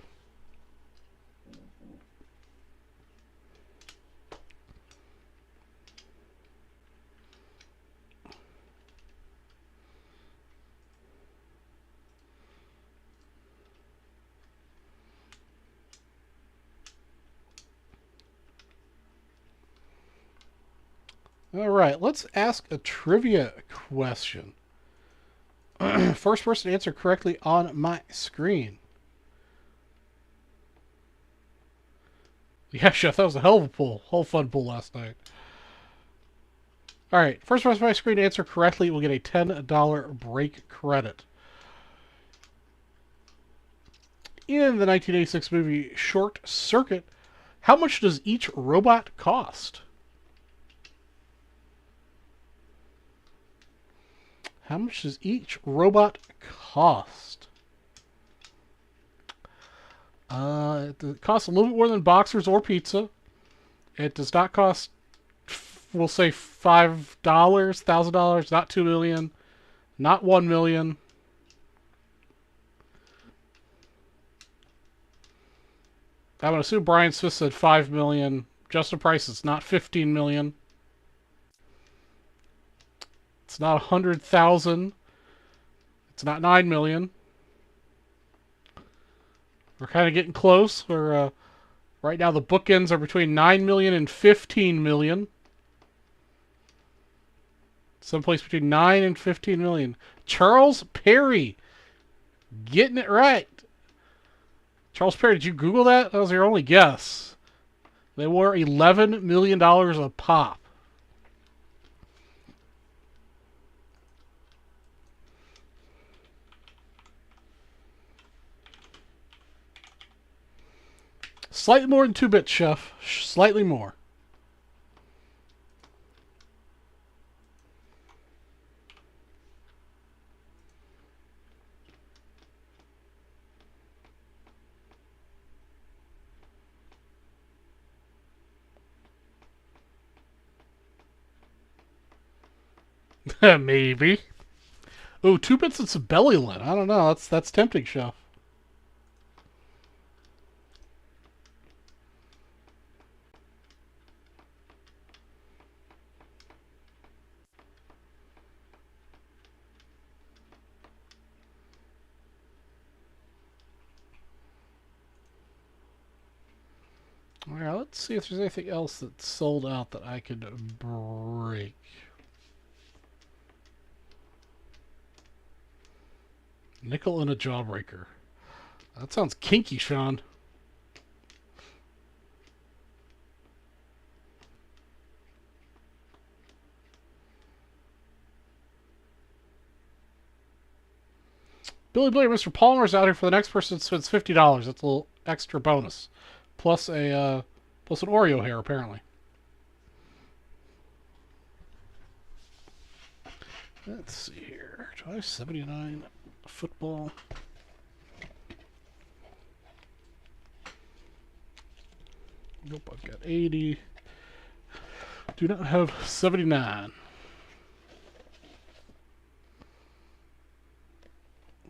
All right, let's ask a trivia question. First person to answer correctly on my screen. Yeah, Chef, that was a hell of a pull. Whole fun pull last night. All right, first person on my screen to answer correctly will get a $10 break credit. In the 1986 movie Short Circuit, how much does each robot cost? How much does each robot cost? It costs a little bit more than boxers or pizza. It does not cost, we'll say $5, $1,000, not $2 million, not $1 million. I'm going to assume Brian Smith said $5 million. Justin Price, it's not $15 million. It's not 100,000. It's not 9 million. We're kind of getting close. We're right now the bookends are between 9 million and 15 million. Someplace between 9 and 15 million. Charles Perry, getting it right. Charles Perry, did you Google that? That was your only guess. They were $11 million a pop. Slightly more than 2-bit, Chef. Slightly more. Maybe. Oh, 2-bits and some belly lint. I don't know. That's tempting, Chef. All right, let's see if there's anything else that's sold out that I could break. Nickel and a jawbreaker. That sounds kinky, Sean. Billy Blair, Mr. Palmer's out here for the next person that spends $50. That's a little extra bonus, plus a plus an Oreo hair apparently. Let's see here. Do I have 79 football? Nope, I've got 80. Do not have 79.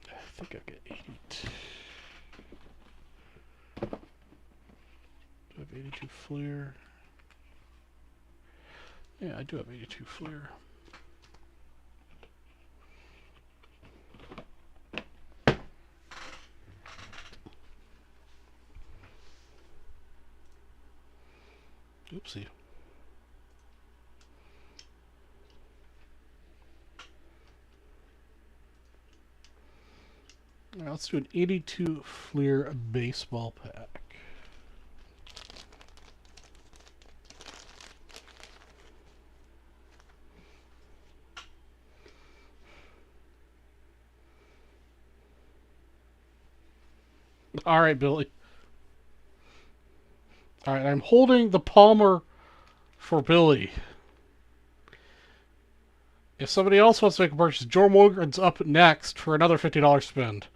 I think I've got 82. Do I have 82 Flair? Yeah, I do have 82 Flair. Oopsie. All right, let's do an 82 Fleer baseball pack. All right, Billy. All right, I'm holding the Palmer for Billy. If somebody else wants to make a purchase, Joe Morgan's up next for another $50 spend.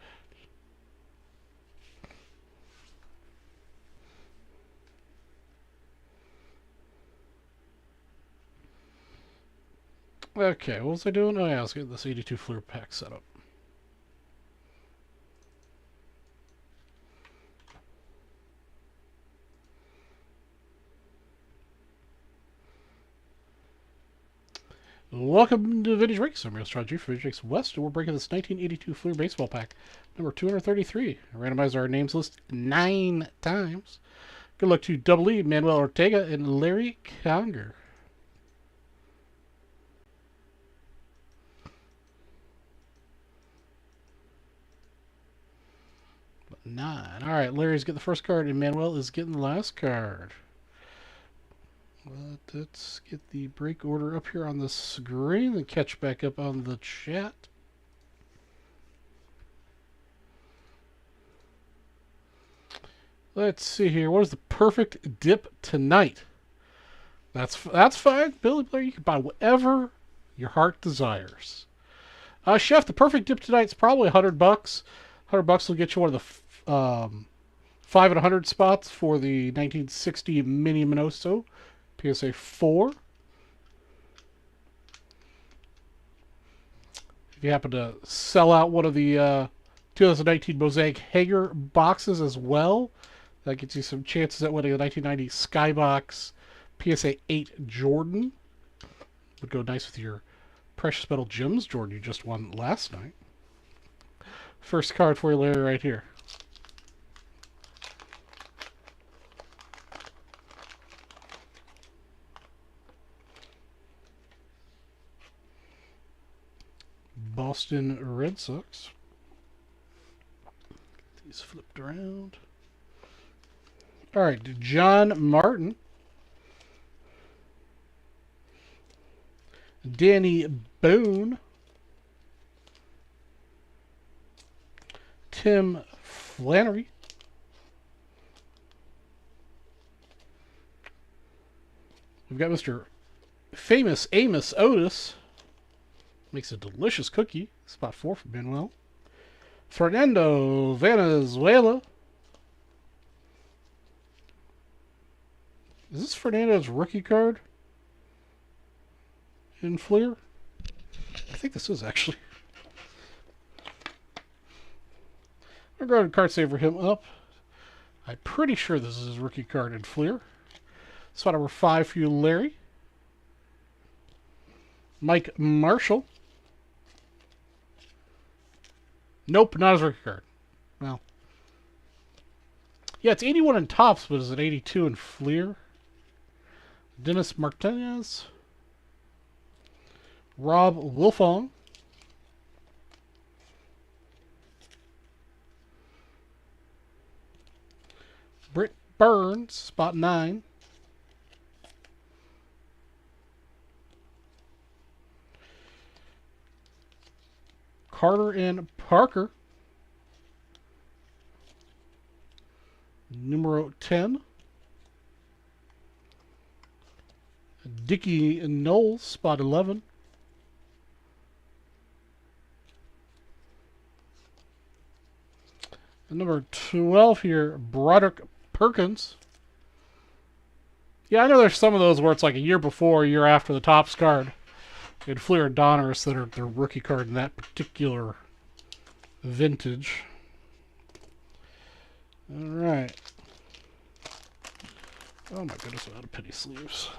Okay, what was I doing? Oh yeah, I was getting this 82 Fleer pack set up. Welcome to Vintage Breaks. I'm Strategy for Vintage Breaks West, and we're breaking this 1982 Fleer baseball pack, number 233. I randomized our names list 9 times. Good luck to Double E, Manuel Ortega, and Larry Conger. Nine. All right, Larry's getting the first card, and Manuel is getting the last card. Let's get the break order up here on the screen and catch back up on the chat. Let's see here. What is the perfect dip tonight? That's fine, Billy Blair. You can buy whatever your heart desires. Chef, the perfect dip tonight's probably $100. $100 will get you one of the 5 and 100 spots for the 1960 Mini Minoso PSA 4. If you happen to sell out one of the 2019 Mosaic Hanger boxes as well, that gets you some chances at winning a 1990 Skybox PSA 8 Jordan. Would go nice with your Precious Metal Gems Jordan you just won last night. First card for you, Larry, right here. Boston Red Sox. Get these flipped around. All right, John Martin. Danny Boone. Tim Flannery. We've got Mr. Famous Amos Otis. Makes a delicious cookie. Spot 4 for Manuel. Fernando Venezuela. Is this Fernando's rookie card in Fleer? I think this is, actually. I'll go ahead and card saver him up. I'm pretty sure this is his rookie card in Fleer. Spot number 5 for you, Larry. Mike Marshall. Nope, not his rookie card. Well. Yeah, it's 81 in Topps, but is it 82 in Fleer? Dennis Martinez. Rob Wilfong. Britt Burns, spot 9. Carter and Parker. Numero 10. Dickie Knowles, spot 11. And number 12 here, Broderick Perkins. Yeah, I know there's some of those where it's like a year before, a year after the Topps card. And Fleer and Donruss that are their rookie card in that particular vintage. All right. Oh my goodness, without a penny sleeves.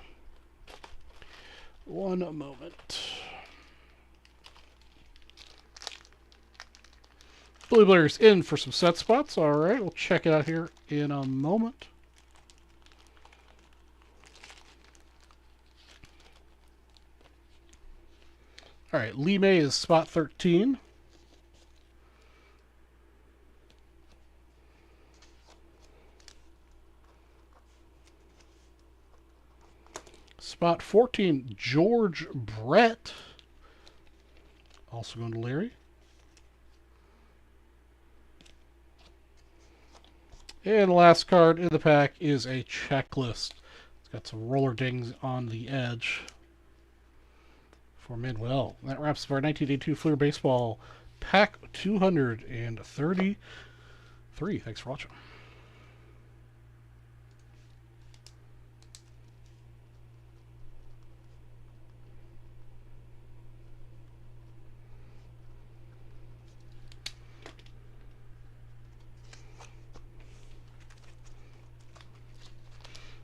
One moment. Billy Blair's in for some set spots. All right, we'll check it out here in a moment. All right, Lee May is spot 13. Spot 14, George Brett. Also going to Larry. And the last card in the pack is a checklist. It's got some roller dings on the edge for Manuel. That wraps up our 1982 Fleer Baseball pack 233. Thanks for watching.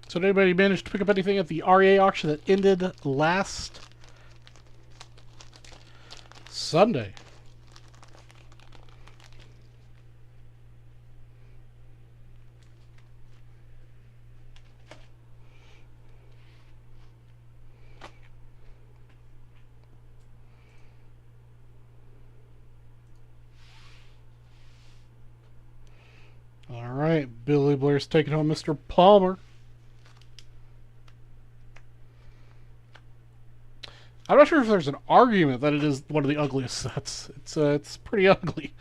So did anybody manage to pick up anything at the REA auction that ended last Sunday? All right, Billy Blair's taking home Mr. Palmer. I'm not sure if there's an argument that it is one of the ugliest sets. It's pretty ugly.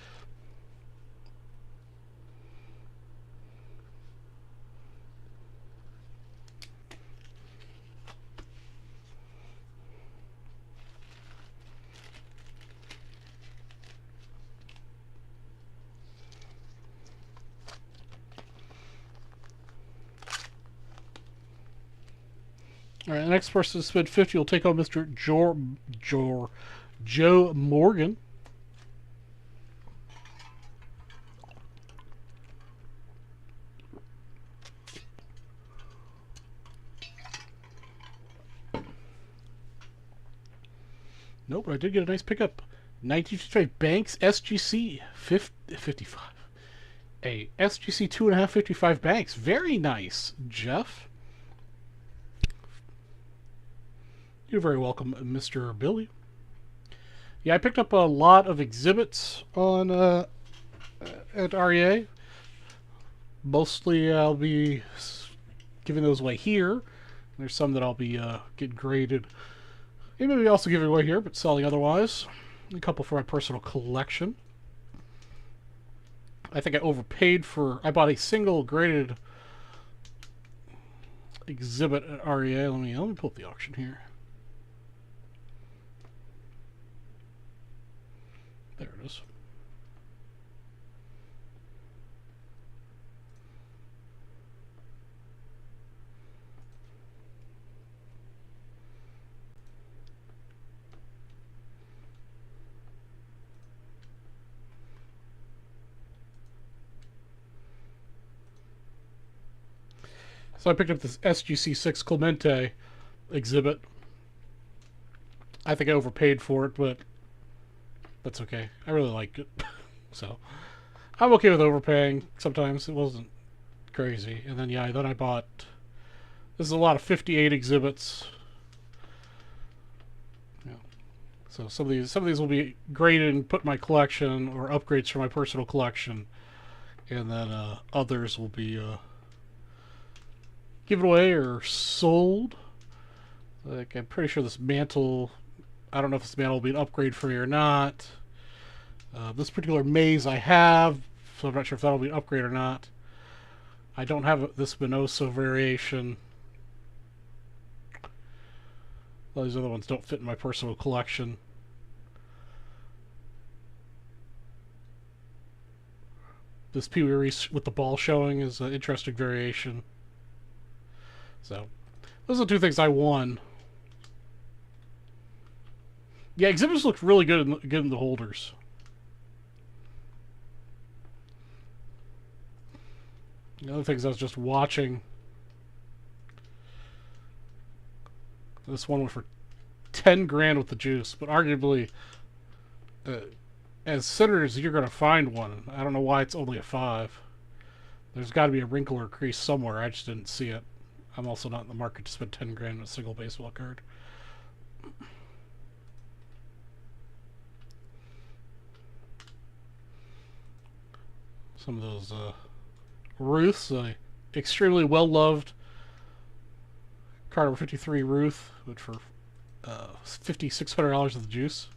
All right, the next person to spend 50 will take home Mr. Joe Morgan. Nope, but I did get a nice pickup. 1955 Banks SGC 55. A SGC 2.5 55 Banks. Very nice, Jeff. You're very welcome, Mr. Billy. Yeah, I picked up a lot of exhibits on at REA. Mostly I'll be giving those away here. There's some that I'll be getting graded. And maybe also giving away here, but selling otherwise. A couple for my personal collection. I think I overpaid for... I bought a single graded exhibit at REA. Let me pull up the auction here. There it is. So I picked up this SGC6 Clemente exhibit. I think I overpaid for it, but that's okay. I really liked it. So I'm okay with overpaying. Sometimes it wasn't crazy. And then, yeah, then I bought... This is a lot of 58 exhibits. Yeah. So some of these will be graded and put in my collection, or upgrades for my personal collection. And then others will be... given away or sold. Like, I'm pretty sure this mantle, I don't know if this mantle will be an upgrade for me or not. This particular maze I have, so I'm not sure if that'll be an upgrade or not. I don't have this Minoso variation. Well, these other ones don't fit in my personal collection. This Pee Wee Reese with the ball showing is an interesting variation. So, those are the two things I won. Yeah, exhibits look really good in the holders. The other things I was just watching. This one went for 10 grand with the juice, but arguably, as sinners, you're going to find one. I don't know why it's only a 5. There's got to be a wrinkle or crease somewhere. I just didn't see it. I'm also not in the market to spend 10 grand on a single baseball card. Some of those Ruths, extremely well-loved card number 53 Ruth, which for $5,600 of the juice.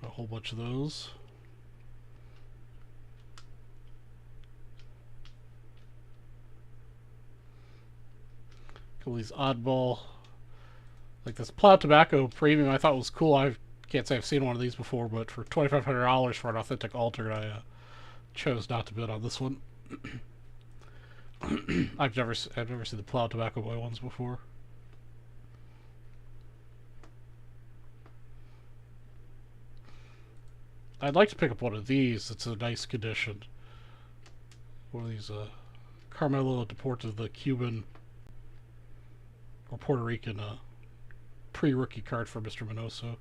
A whole bunch of those. Couple of these oddball, like this Plowed Tobacco Premium, I thought was cool. I can't say I've seen one of these before, but for $2,500 for an authentic altered, I chose not to bid on this one. I've never seen the Plowed Tobacco Boy ones before. I'd like to pick up one of these. It's a nice condition. One of these Carmelo Deportes, the Cuban or Puerto Rican pre-rookie card for Mr. Minoso.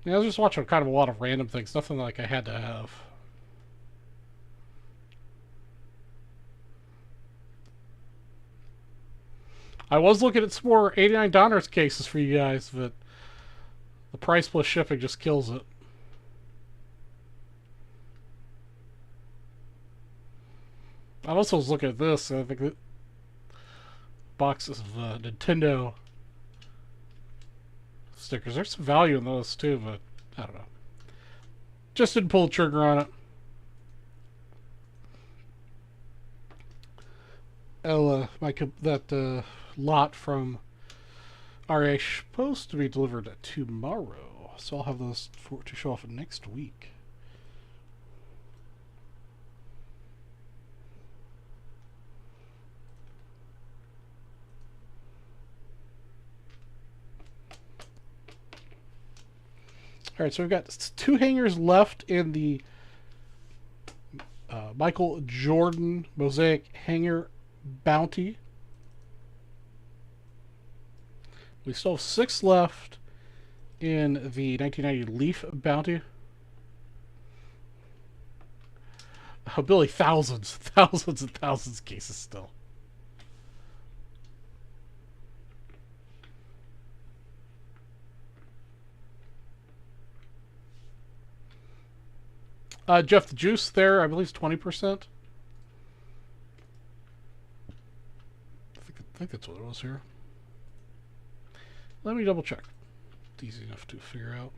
Yeah, I was just watching kind of a lot of random things, nothing like I had to have. I was looking at some more $89 cases for you guys, but the price plus shipping just kills it. I also was looking at this. I think that boxes of Nintendo stickers. There's some value in those too, but I don't know. Just didn't pull the trigger on it. That lot from RA supposed to be delivered tomorrow, so I'll have those to show off next week. Alright, so we've got 2 hangers left in the Michael Jordan Mosaic Hanger Bounty. We still have 6 left in the 1990 Leaf Bounty. Oh, Billy, thousands and thousands of cases still. Jeff, the juice there, I believe, is 20%. I think that's what it was here. Let me double check. It's easy enough to figure out.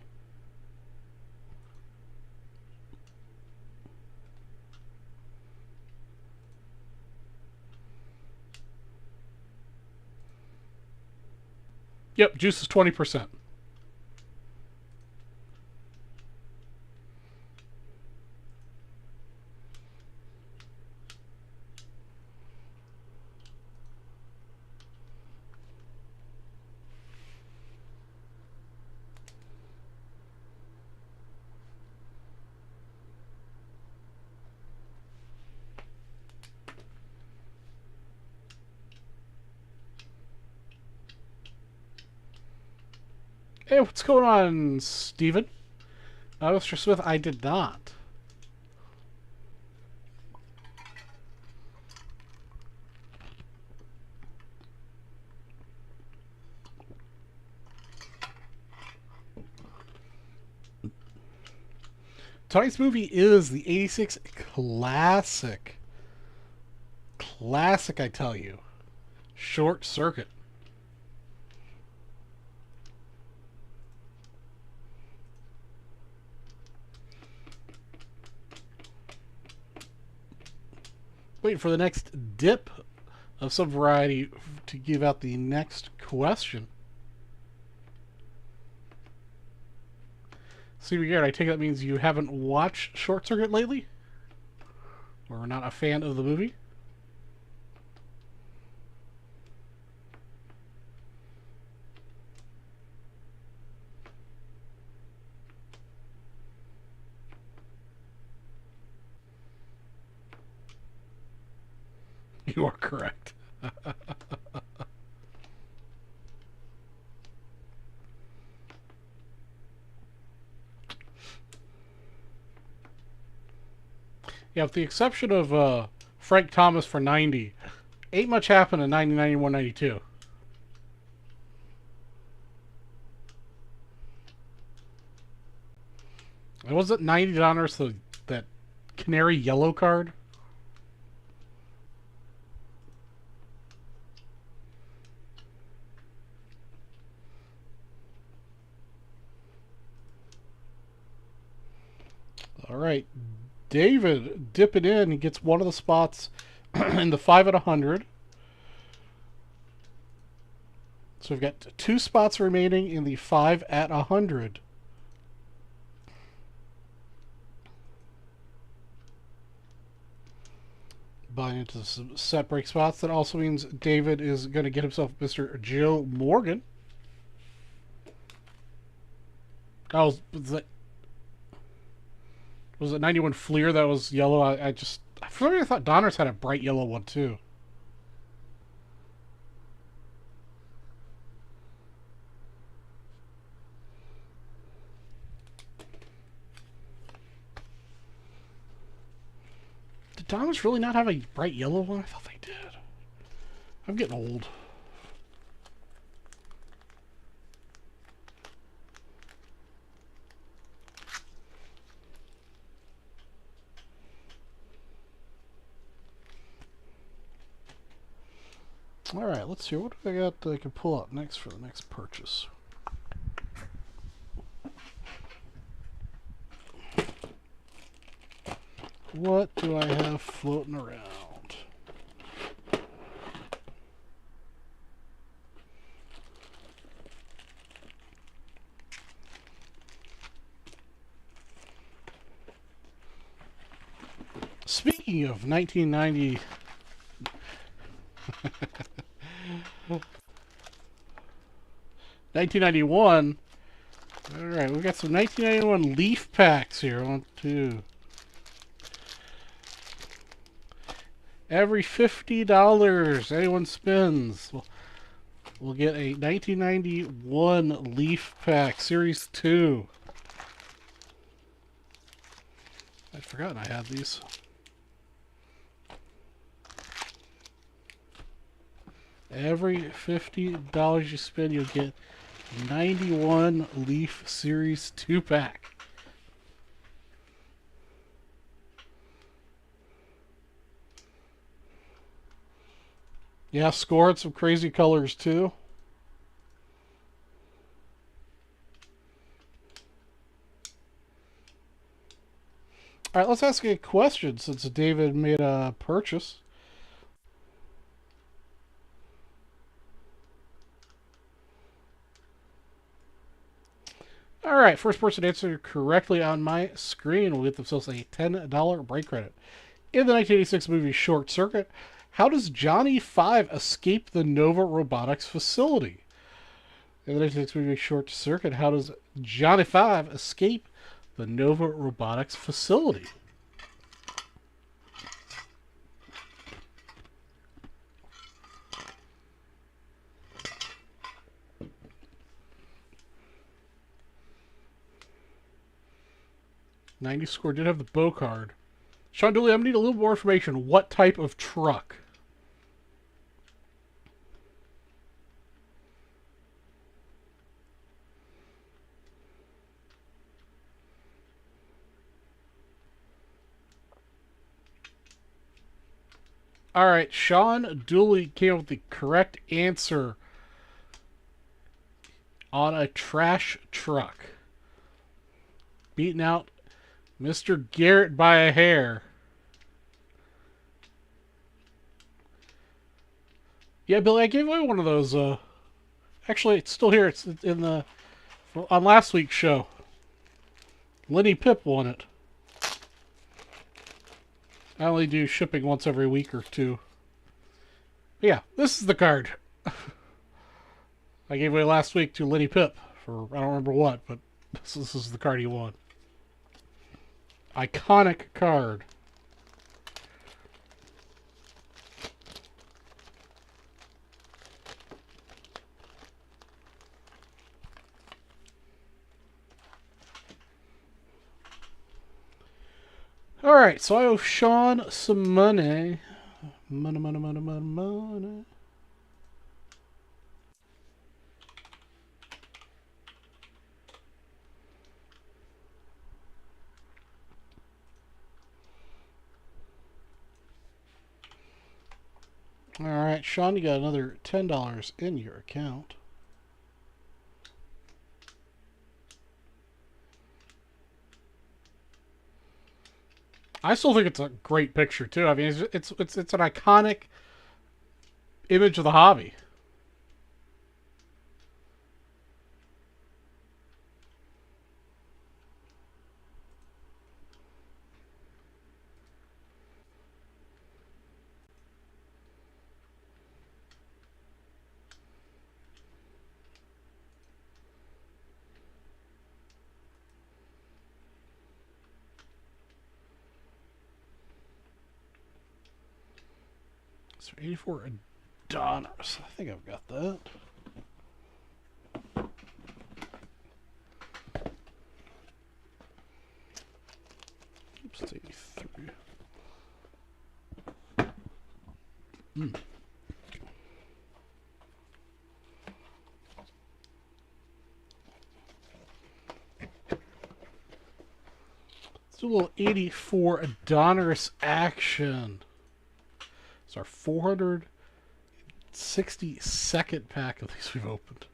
Yep, juice is 20%. Hey, what's going on, Steven? Mr. Smith, I did not. Tonight's movie is the 86 classic. Classic, I tell you. Short Circuit. Waiting for the next dip of some variety to give out the next question. See, weird. I take that means you haven't watched Short Circuit lately? Or are not a fan of the movie? You are correct. Yeah, with the exception of Frank Thomas for 90, ain't much happened in 90, 91, 92. And was it $90 that canary yellow card? All right, David dipping in. He gets one of the spots in the 5 at 100. So we've got 2 spots remaining in the 5 at 100. Buying into some set break spots. That also means David is going to get himself Mr. Joe Morgan. Oh, was it 91 Fleer that was yellow? I for some reason I thought Donner's had a bright yellow one too. Did Donner's really not have a bright yellow one? I thought they did. I'm getting old. Alright, let's see. What do I got that I can pull out next for the next purchase? What do I have floating around? Speaking of 1990... 1991. Alright, we got some 1991 Leaf packs here. 1, 2. Every $50 anyone spends, we'll get a 1991 Leaf pack, Series 2. I'd forgotten I had these. Every $50 you spend, you'll get 91 Leaf Series 2 pack. Yeah, scored some crazy colors too. All right, let's ask a question since David made a purchase. All right, first person to answer correctly on my screen will get themselves a $10 break credit. In the 1986 movie Short Circuit, how does Johnny Five escape the Nova Robotics facility? In the 1986 movie Short Circuit, how does Johnny Five escape the Nova Robotics facility? '90 score did have the bow card. Sean Dooley, I'm going to need a little more information. What type of truck? All right, Sean Dooley came up with the correct answer on a trash truck. Beating out Mr. Garrett by a hair. Yeah, Billy, I gave away one of those. Actually, it's still here. It's in the on last week's show. Lenny Pip won it. I only do shipping once every week or two. But yeah, this is the card. I gave away last week to Lenny Pip for I don't remember what, but this is the card he won. Iconic card. Alright, so I owe Sean some money. Money, money, money, money, money. Alright, Sean, you got another $10 in your account. I still think it's a great picture too. I mean, it's an iconic image of the hobby. So 84 Adonis. I think I've got that. Oops, it's 83. Let's do a little 84 Adonis action. It's our 462nd pack of these we've opened.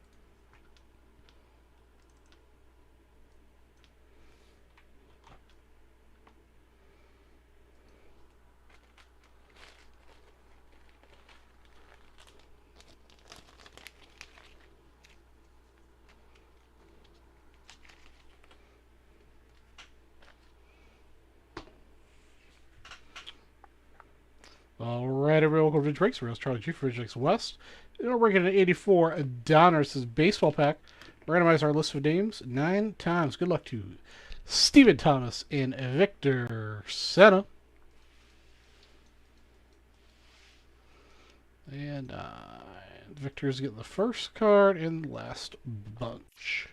Alright, everyone, welcome to Drake's Rails. Charlie G for Drake's West. We're working an 84 Adonis baseball pack. Randomize our list of names 9 times. Good luck to Stephen Thomas and Victor Senna. And Victor's getting the first card in the last bunch.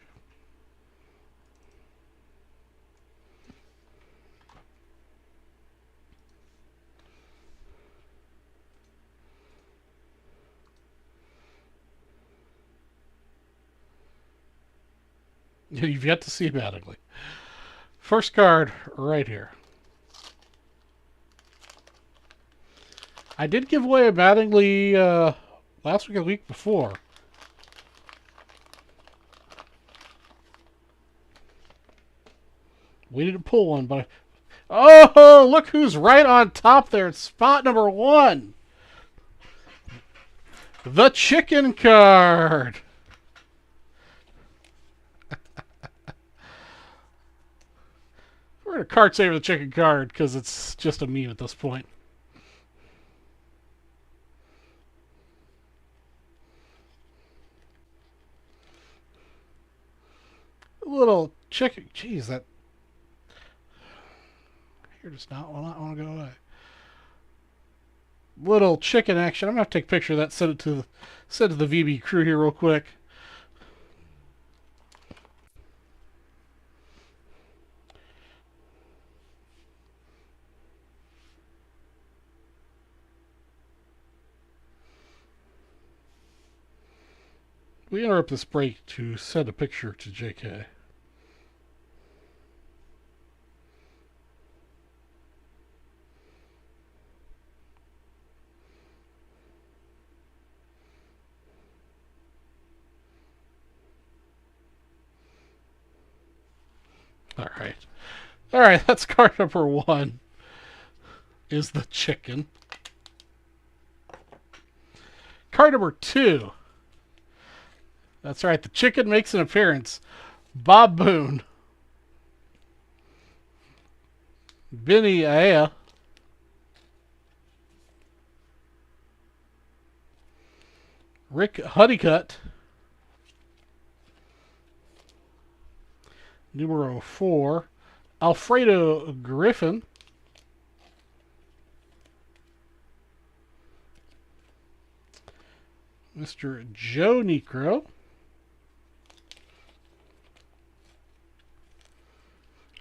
You've yet to see Mattingly. First card right here. I did give away a Mattingly last week or the week before. We didn't pull one, but Oh, look who's right on top there. It's spot number 1. The chicken card. We're going to card saver the chicken card because it's just a meme at this point. A little chicken. Jeez, that here does not want to go away. Little chicken action. I'm going to have to take a picture of that, send it to the VB crew here real quick. We interrupt this break to send a picture to JK. All right, that's card number 1 is the chicken. Card number 2. That's right, the chicken makes an appearance. Bob Boone. Benny Aya. Rick Honeycutt. Numero 4. Alfredo Griffin. Mr. Joe Necro. All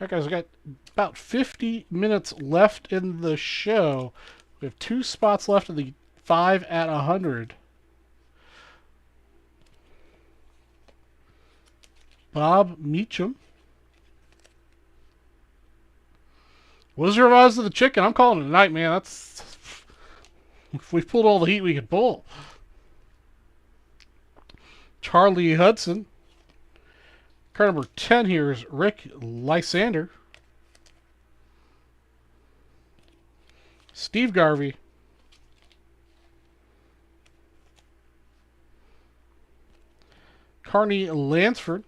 right, guys, we got about 50 minutes left in the show. We have 2 spots left in the 5 at 100. Bob Meacham. Wizard of Oz of the Chicken. I'm calling it a night, man. That's... If we pulled all the heat we could pull. Charlie Hudson. Card number 10 here is Rick Lysander. Steve Garvey. Carney Lansford.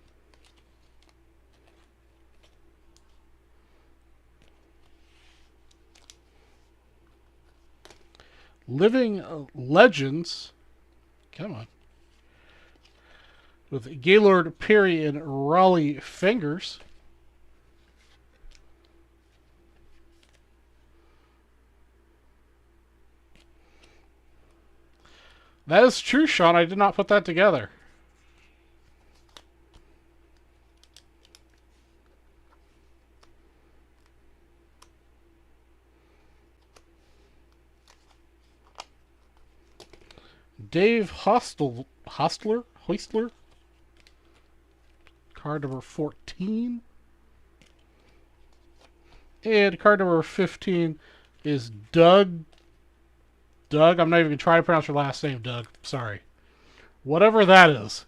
Living Legends. Come on. With Gaylord Perry and Raleigh Fingers. That is true, Sean. I did not put that together. Dave Hoistler. Card number 14. And card number 15 is Doug. I'm not even going to try to pronounce your last name, Doug. Sorry. Whatever that is.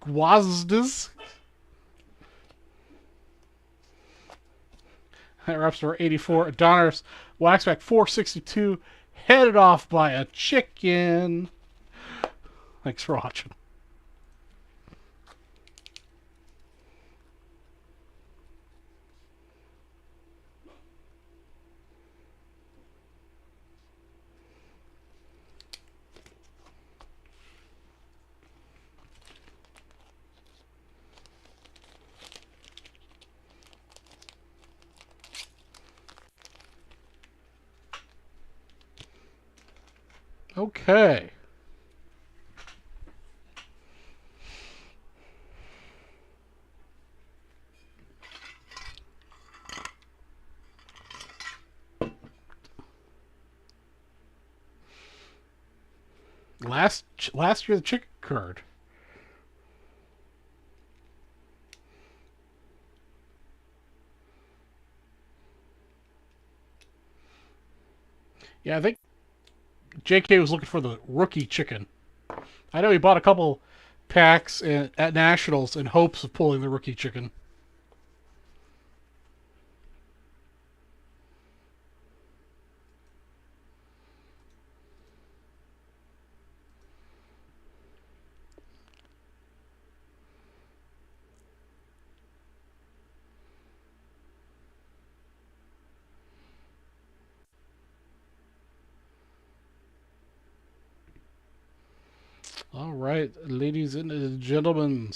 Guazdas. That wraps for 84. Donner's Waxback 462. Headed off by a chicken. Thanks for watching. Okay. Last year the chicken card. Yeah, I think JK was looking for the rookie chicken. I know he bought a couple packs at Nationals in hopes of pulling the rookie chicken. All right, ladies and gentlemen.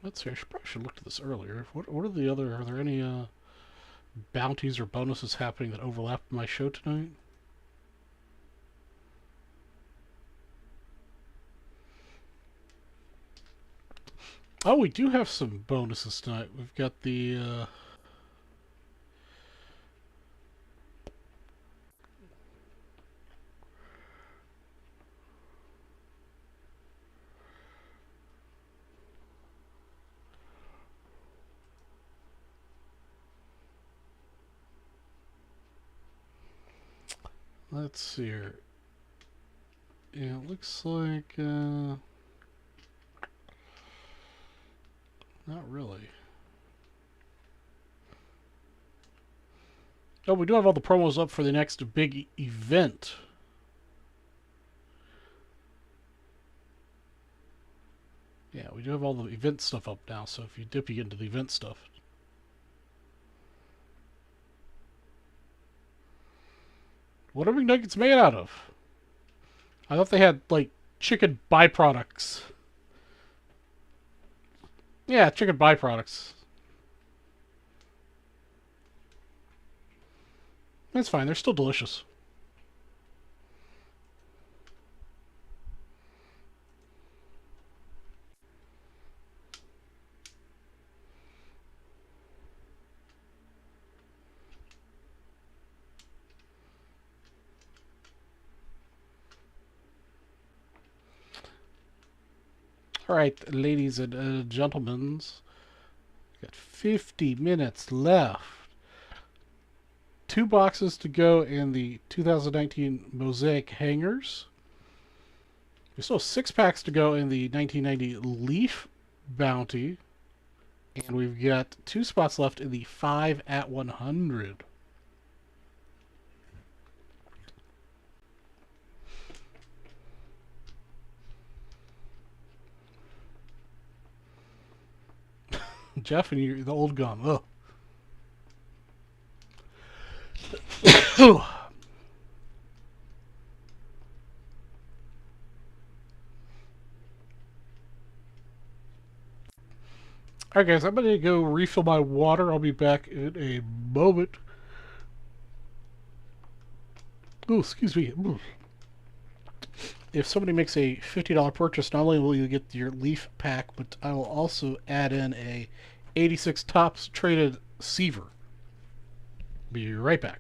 Let's see. Probably should have looked at this earlier. What are the other? Are there any bounties or bonuses happening that overlap my show tonight? Oh, we do have some bonuses tonight. We've got the. Let's see here. Yeah, it looks like. Not really. Oh, we do have all the promos up for the next big event. Yeah, we do have all the event stuff up now, so if you dip, you get into the event stuff. What are McNuggets made out of? I thought they had, like, chicken byproducts. Yeah, chicken byproducts. That's fine, they're still delicious. Alright, ladies and gentlemen. Got 50 minutes left. 2 boxes to go in the 2019 Mosaic Hangers. We still have 6 packs to go in the 1990 Leaf Bounty. And we've got 2 spots left in the 5 at 100. Jeff and you, the old gum. Ugh. Alright guys, I'm going to go refill my water. I'll be back in a moment. Oh, excuse me. If somebody makes a $50 purchase, not only will you get your Leaf pack, but I will also add in a 86 Tops Traded Seaver. Be right back.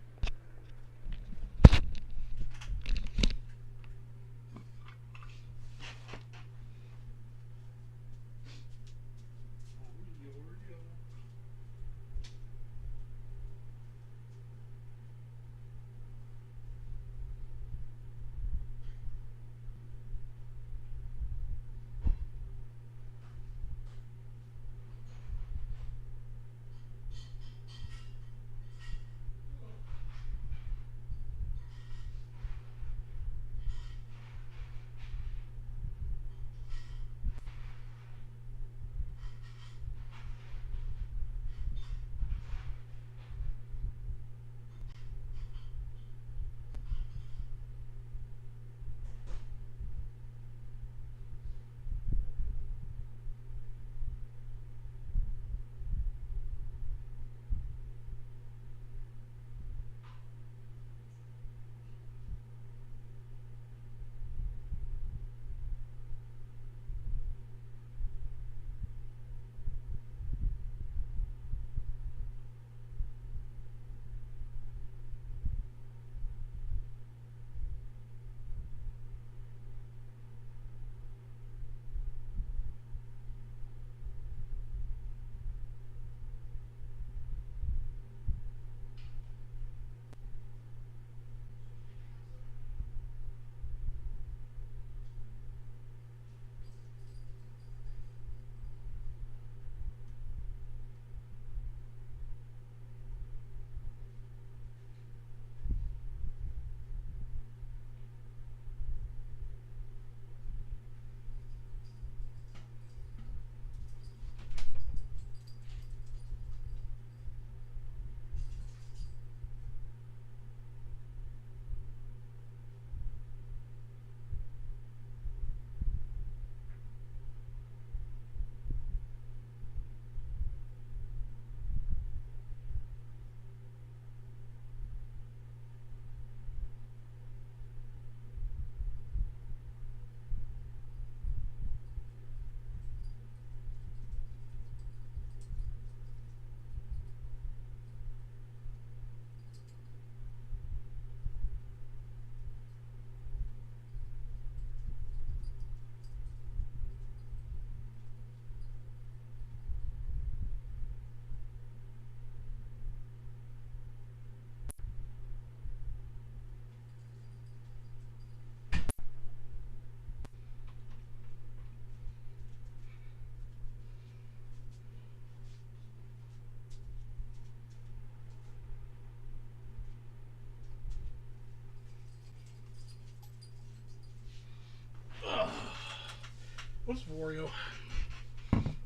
Oreo.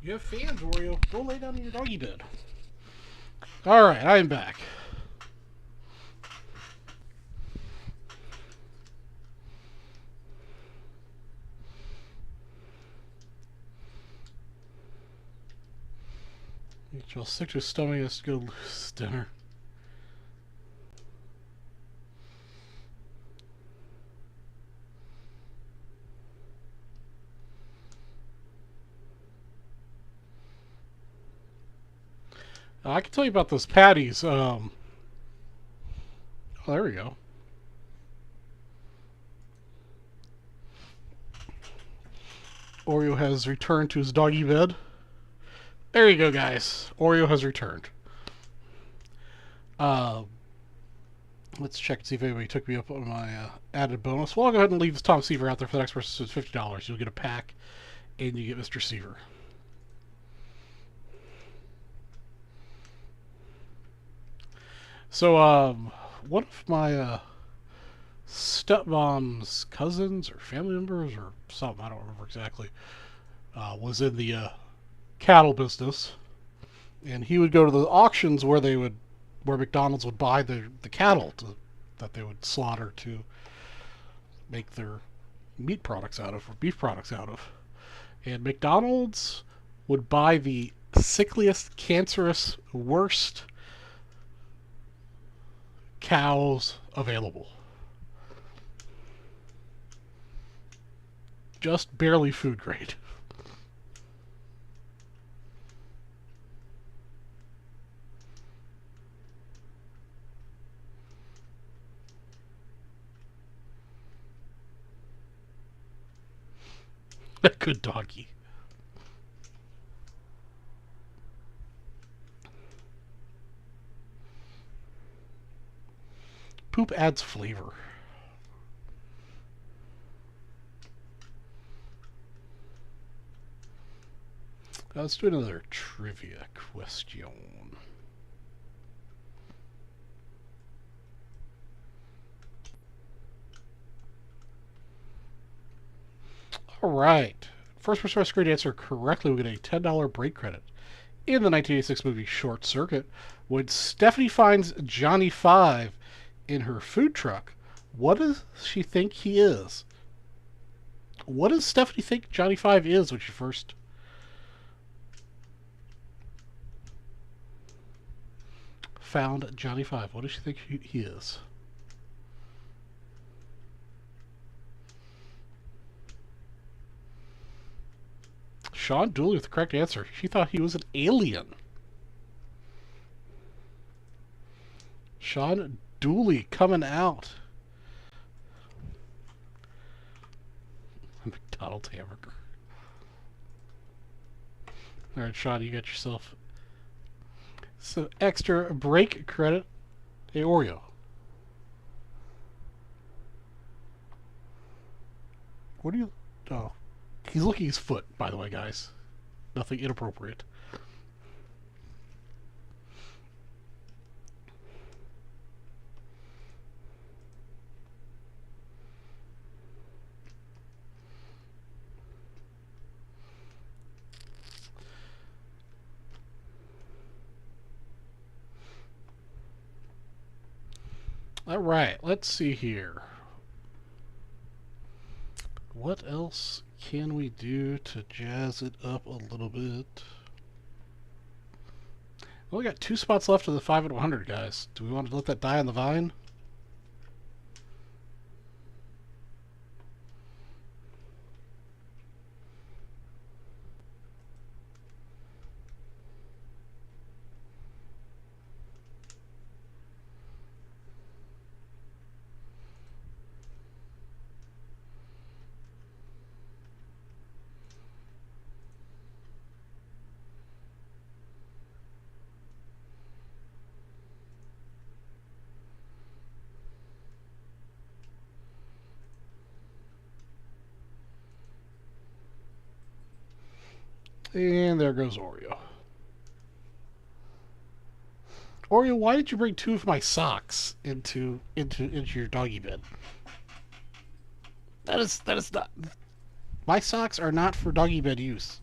You have fans, Oreo. Go lay down in your doggy bed. Alright, I am back. I'll stick to his stomach has to go lose dinner. I can tell you about those patties. Oh, there we go. Oreo has returned to his doggy bed. There you go, guys. Oreo has returned. Let's check and see if anybody took me up on my added bonus. Well, I'll go ahead and leave Tom Seaver out there for the next person. So it's $50. You'll get a pack, and you get Mr. Seaver. So, one of my stepmom's cousins or family members or something, I don't remember exactly, was in the cattle business, and he would go to the auctions where McDonald's would buy the cattle that they would slaughter to make their meat products out of or beef products out of, and McDonald's would buy the sickliest, cancerous, worst cows available. Just barely food grade. A good doggy. Poop adds flavor. Let's do another trivia question. All right. First person on screen to answer correctly will get a $10 break credit. In the 1986 movie Short Circuit, when Stephanie finds Johnny Five in her food truck, what does she think he is? What does Stephanie think Johnny Five is when she first found Johnny Five? What does she think he is? Sean Dooley with the correct answer. She thought he was an alien. Sean Dooley coming out. McDonald's hamburger. Alright, Sean, you got yourself some extra break credit. Hey, Oreo. What do you... Oh. He's licking his foot, by the way, guys. Nothing inappropriate. All right, let's see here. What else can we do to jazz it up a little bit? Well, we got 2 spots left of the 5 and 100, guys. Do we want to let that die on the vine? And there goes Oreo. Oreo, why did you bring 2 of my socks into your doggy bed? That is not. My socks are not for doggy bed use.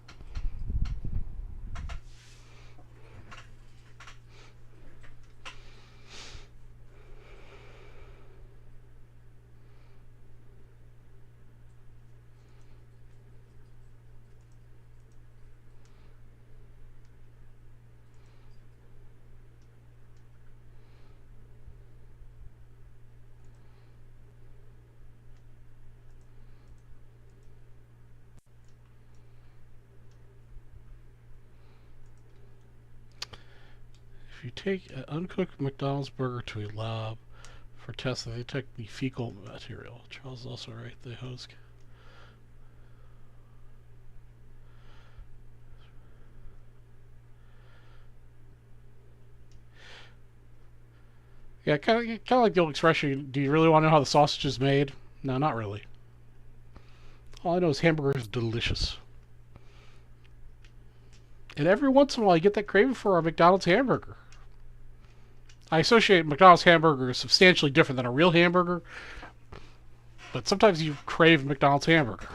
If you take an uncooked McDonald's burger to a lab for testing, they detect the fecal material. Charles is also right, the host. Yeah, kind of like the old expression, do you really want to know how the sausage is made? No, not really. All I know is hamburger is delicious. And every once in a while I get that craving for a McDonald's hamburger. I associate McDonald's hamburger as substantially different than a real hamburger, but sometimes you crave McDonald's hamburger.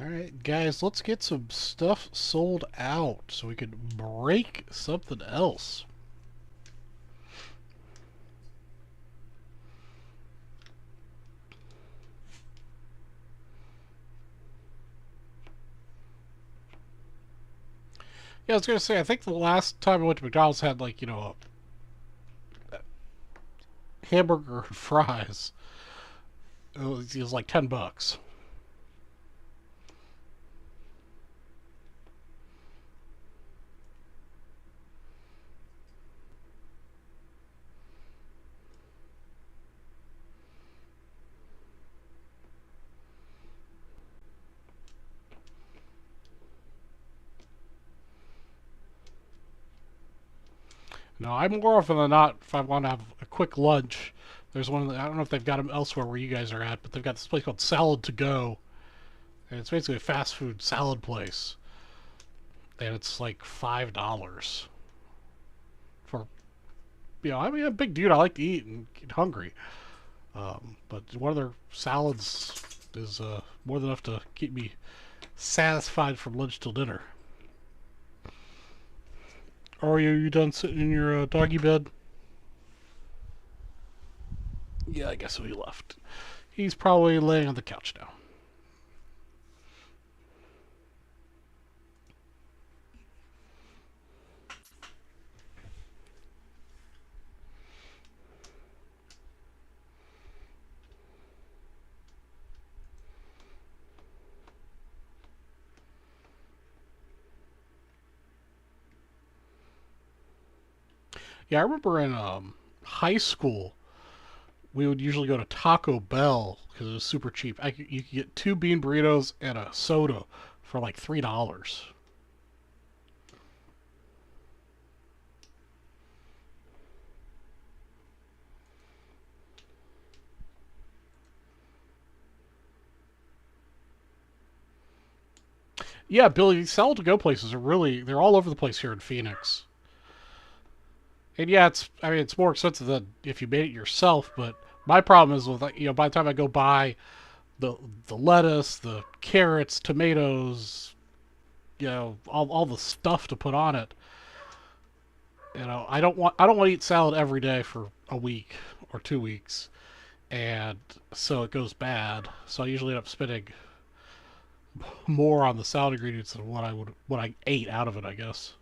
Alright, guys, let's get some stuff sold out so we can break something else. Yeah, I was going to say, I think the last time I went to McDonald's had, like, you know, a hamburger and fries. It was like $10. No, I'm more often than not, if I want to have a quick lunch, there's one, I don't know if they've got them elsewhere where you guys are at, but they've got this place called Salad to Go. And it's basically a fast food salad place. And it's like $5 for, you know, I mean, I'm a big dude. I like to eat and get hungry. But one of their salads is more than enough to keep me satisfied from lunch till dinner. Are you done sitting in your doggy bed? Yeah, I guess he left. He's probably laying on the couch now. Yeah, I remember in high school, we would usually go to Taco Bell because it was super cheap. You could get 2 bean burritos and a soda for like $3. Yeah, Billy, these salad to go places are they're all over the place here in Phoenix. And yeah, I mean, it's more expensive than if you made it yourself, but my problem is with, like, you know, by the time I go buy the lettuce, the carrots, tomatoes, you know, all the stuff to put on it, you know, I don't want to eat salad every day for a week or 2 weeks, and so it goes bad. So I usually end up spending more on the salad ingredients than what I ate out of it, I guess.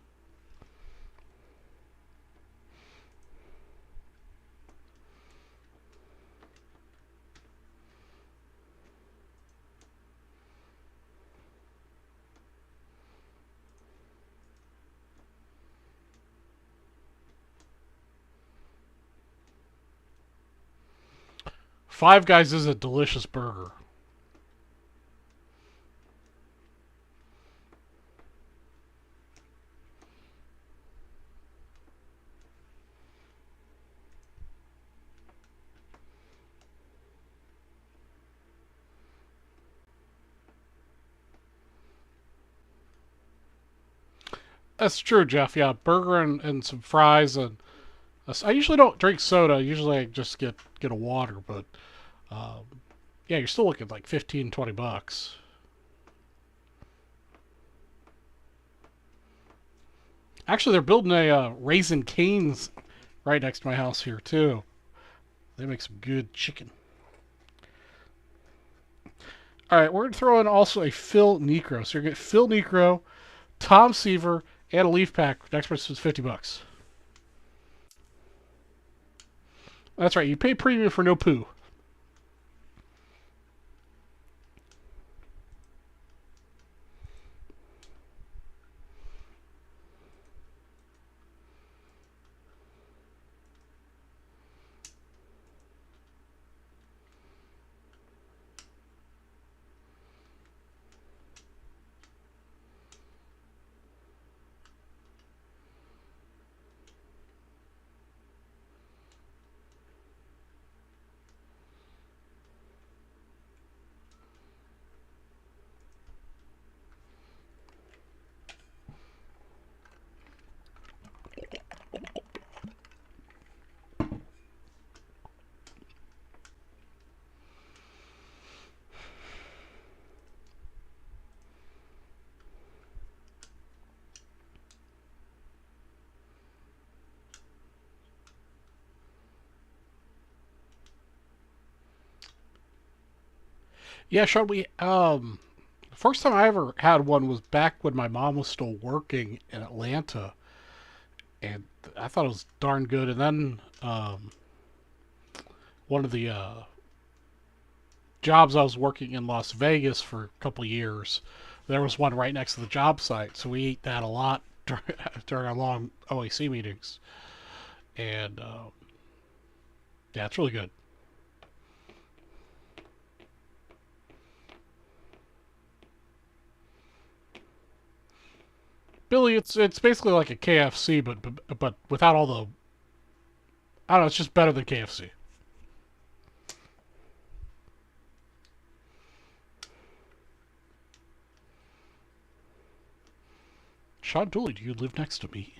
5 Guys is a delicious burger. That's true, Jeff. Yeah, burger and some fries and I usually don't drink soda. Usually I just get a water, but um, yeah, you're still looking like 15, $20. Actually, they're building a Raisin Cane's right next to my house here too. They make some good chicken. All right, we're gonna throw in also a Phil Necro. So you're gonna get Phil Necro, Tom Seaver, and a leaf pack. Next person is $50. That's right. You pay premium for no poo. Yeah, Sean. The first time I ever had one was back when my mom was still working in Atlanta, and I thought it was darn good. And then one of the jobs I was working in Las Vegas for a couple of years, there was one right next to the job site, so we ate that a lot during our long OAC meetings, and yeah, it's really good. Billy, it's basically like a KFC, but without all the I don't know. It's just better than KFC. Sean Dooley, do you live next to me?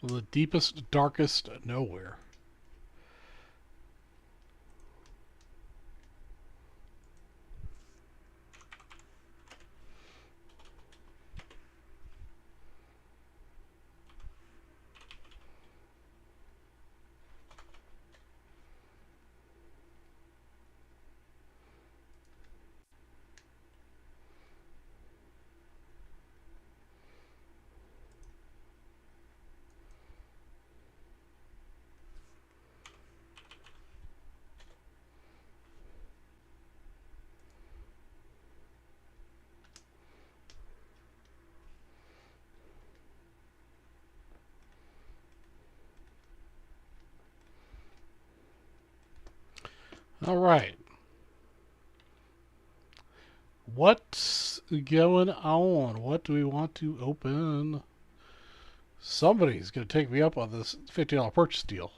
The deepest, darkest nowhere. All right. What's going on? What do we want to open? Somebody's going to take me up on this $50 purchase deal.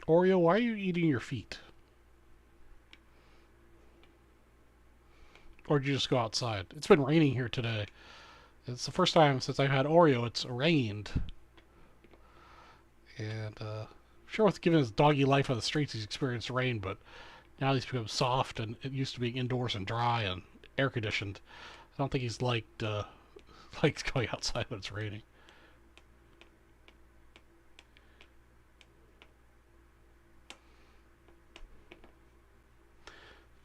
Oreo, why are you eating your feet? Or did you just go outside? It's been raining here today. It's the first time since I've had Oreo it's rained. And sure, with giving his doggy life on the streets, he's experienced rain, but now he's become soft and it used to be indoors and dry and air conditioned. I don't think he's liked liked going outside when it's raining.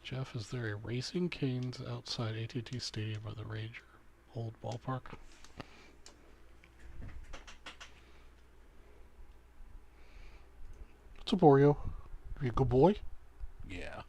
Jeff, is there a Racing Canes outside AT&T Stadium or the Ranger Old Ballpark? What's up, Oreo? Are you a good boy? Yeah.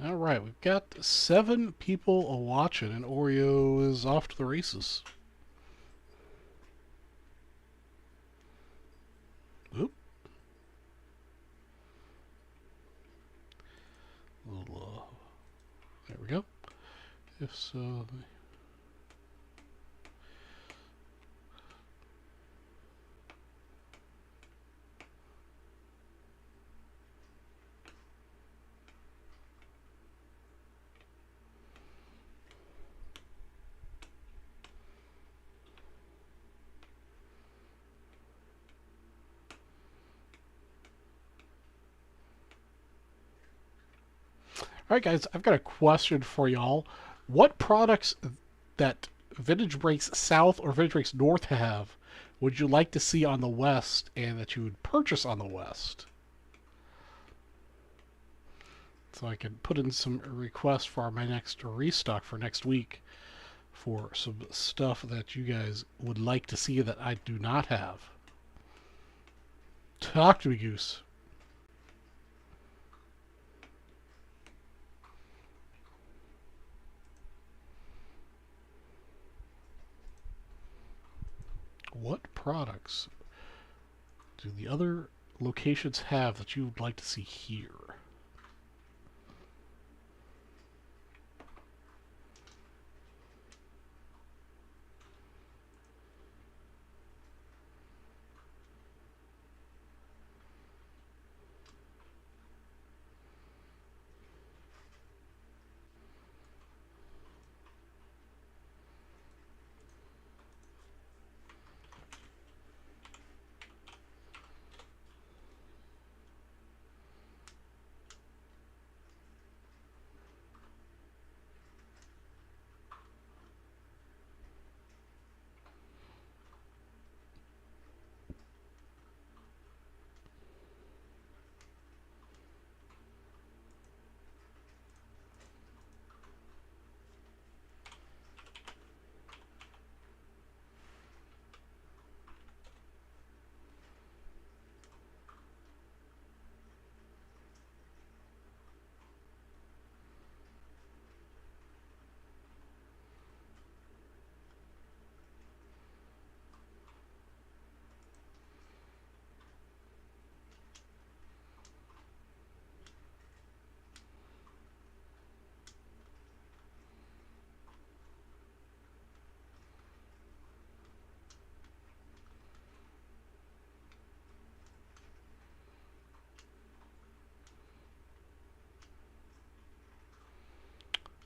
All right, we've got 7 people watching, and Oreo is off to the races. Oop. There we go. If so... Alright guys, I've got a question for y'all. What products that Vintage Breaks South or Vintage Breaks North have would you like to see on the West and that you would purchase on the West? So I can put in some requests for my next restock for next week for some stuff that you guys would like to see that I do not have. Talk to me, Goose. What products do the other locations have that you would like to see here?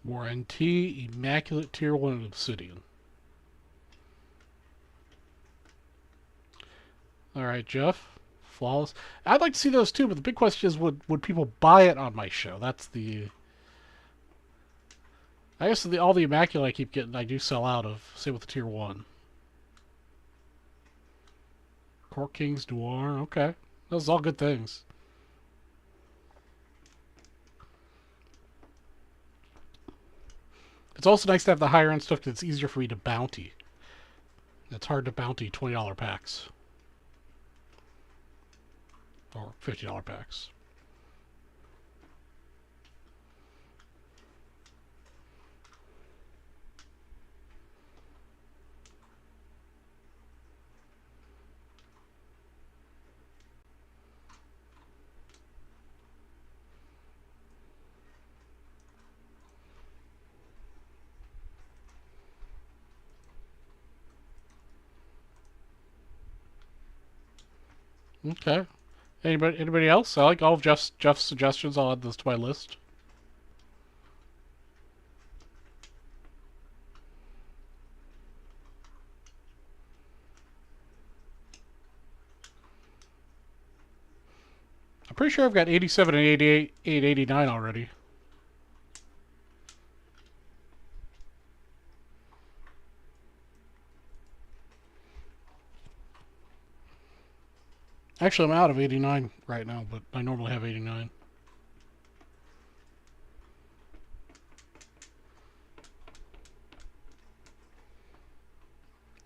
More NT, Immaculate Tier 1 Obsidian. Alright, Jeff. Flawless. I'd like to see those too, but the big question is, would people buy it on my show? That's the... I guess all the Immaculate I keep getting, I do sell out of. Same with the Tier 1. Court Kings, Noir, okay. Those are all good things. It's also nice to have the higher end stuff that's easier for me to bounty. It's hard to bounty $20 packs. Or $50 packs. Okay. Anybody else? I like all of Jeff's suggestions. I'll add this to my list. pretty sure I've got 87 and 88, 89 already. Actually, I'm out of 89 right now, but I normally have 89.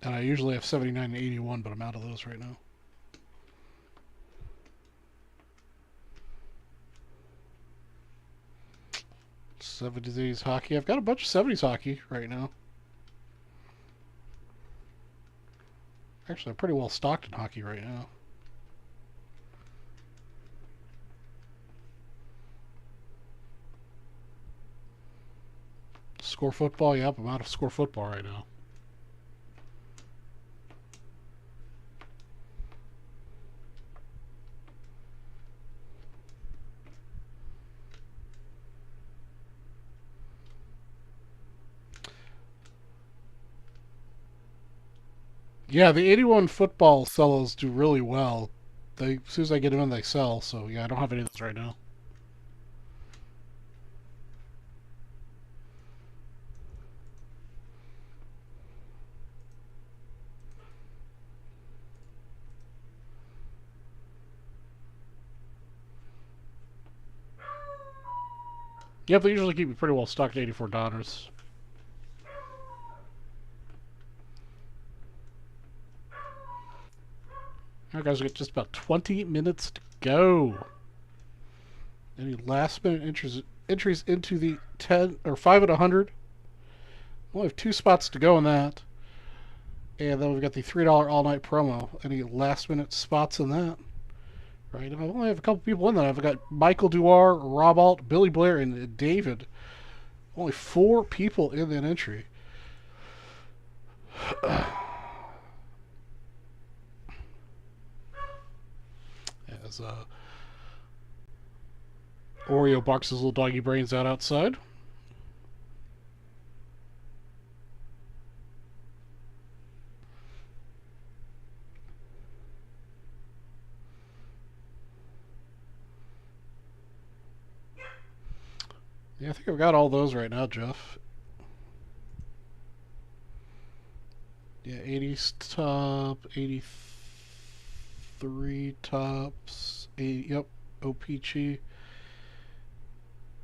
And I usually have 79 and 81, but I'm out of those right now. '70s hockey. I've got a bunch of '70s hockey right now. Actually, I'm pretty well stocked in hockey right now. Score football. Yep, I'm out of score football right now. Yeah, the 81 football cellos do really well. As soon as I get them in, they sell. So yeah, I don't have any of those right now. Yep, they usually keep me pretty well stocked at $84. Alright guys, we got just about 20 minutes to go. Any last minute entries into the 10 or 5 at 100? We only have 2 spots to go in that. And then we've got the $3 all night promo. Any last minute spots in that? Right, I only have a couple people in that. I've got Michael Duar, Rob Alt, Billy Blair, and David. Only 4 people in that entry. As Oreo barks his little doggy brains out outside. Yeah, I think I've got all those right now, Jeff. Yeah, 80s top, 83 tops, 80, yep, O-Peachy.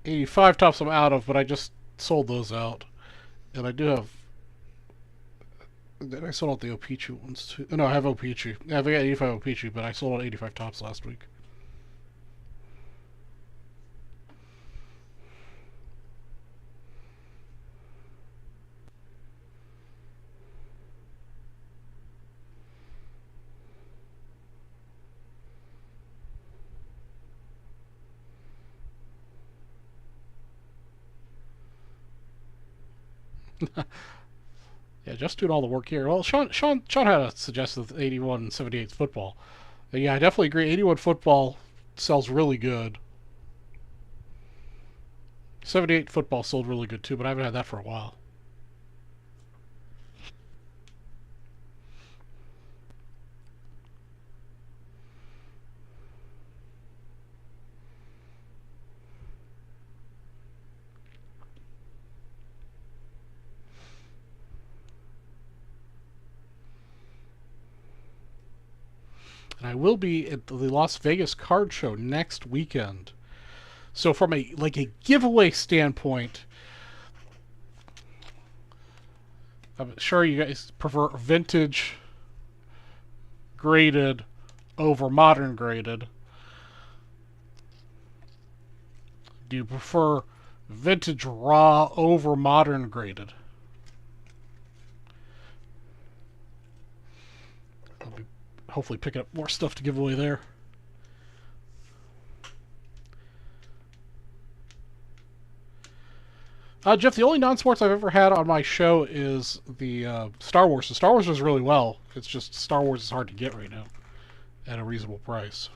85 tops I'm out of, but I just sold those out. And I do have... I sold out the O-Peachy ones too. No, I have O-Peachy. Yeah, I got 85 O-Peachy, but I sold out 85 tops last week. Yeah, just doing all the work here. Well, Sean had a suggested 81 and 78 football. Yeah, I definitely agree. 81 football sells really good. 78 football sold really good too, but I haven't had that for a while. And I will be at the Las Vegas card show next weekend. So from a giveaway standpoint, I'm sure you guys prefer vintage graded over modern graded. Do you prefer vintage raw over modern graded? I'll be hopefully picking up more stuff to give away there. Jeff, the only non-sports I've ever had on my show is the Star Wars. The Star Wars does really well. It's just Star Wars is hard to get right now at a reasonable price.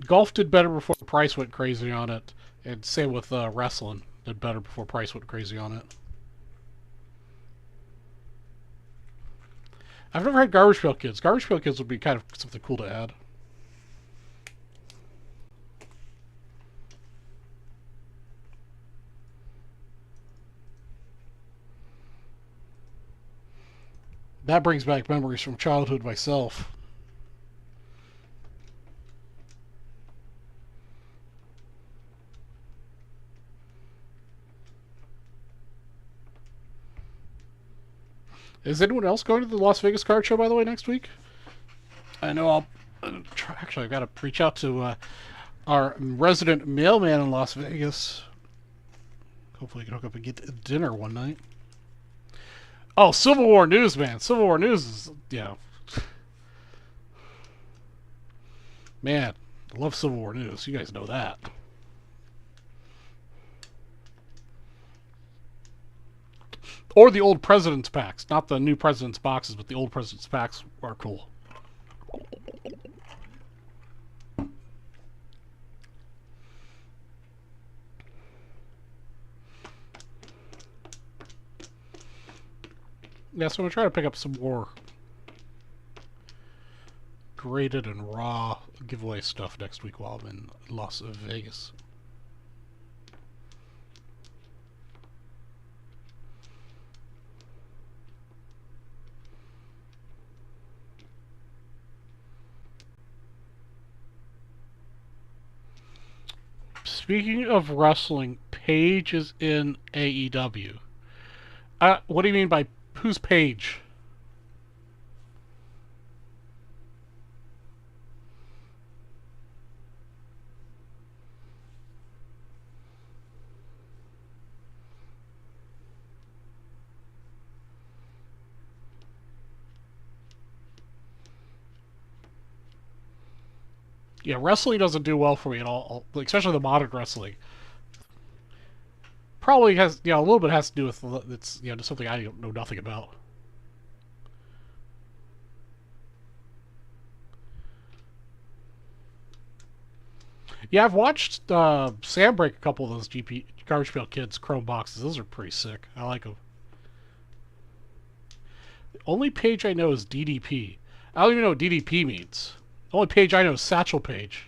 Golf did better before the price went crazy on it, and same with wrestling. Did better before price went crazy on it. I've never had Garbage Pail Kids. Garbage Pail Kids would be kind of something cool to add. That brings back memories from childhood myself. Is anyone else going to the Las Vegas Card Show, by the way, next week? I know I'll... Actually, I've got to reach out to our resident mailman in Las Vegas. Hopefully, we can hook up and get dinner one night. Oh, Civil War News, man. Civil War News is, Man, I love Civil War News. You guys know that. Or the old President's packs. Not the new President's boxes, but the old President's packs are cool. Yeah, so I'm going to try to pick up some more graded and raw giveaway stuff next week while I'm in Las Vegas. Speaking of wrestling, Paige is in AEW. What do you mean by who's Paige? Yeah, wrestling doesn't do well for me at all, especially the modern wrestling. Probably has, a little bit has to do with it's, just something I know nothing about. Yeah, I've watched Sam break a couple of those Garbage Pail Kids Chrome boxes. Those are pretty sick. I like them. The only page I know is DDP. I don't even know what DDP means. The only page I know is Satchel Page.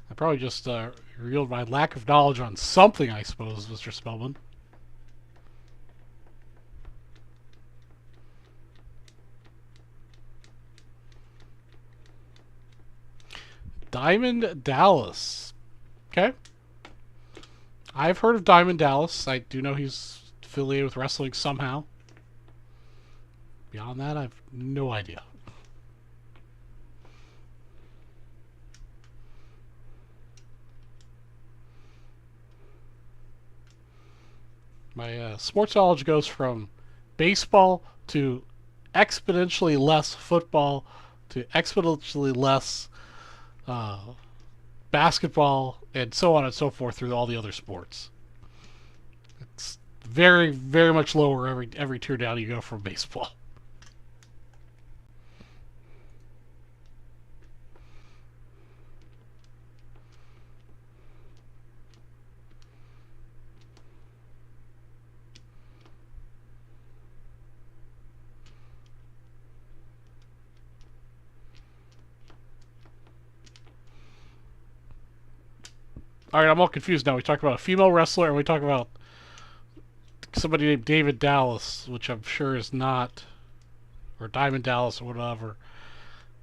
I probably just revealed my lack of knowledge on something, I suppose, Mr. Spellman. Diamond Dallas. Okay. I've heard of Diamond Dallas. I do know he's affiliated with wrestling somehow. Beyond that, I have no idea. My sports knowledge goes from baseball to exponentially less football to exponentially less basketball and so on and so forth through all the other sports. It's very, very much lower every tier down you go from baseball. Alright, I'm all confused now. We talked about a female wrestler and we talk about somebody named David Dallas, which I'm sure is not, or Diamond Dallas or whatever.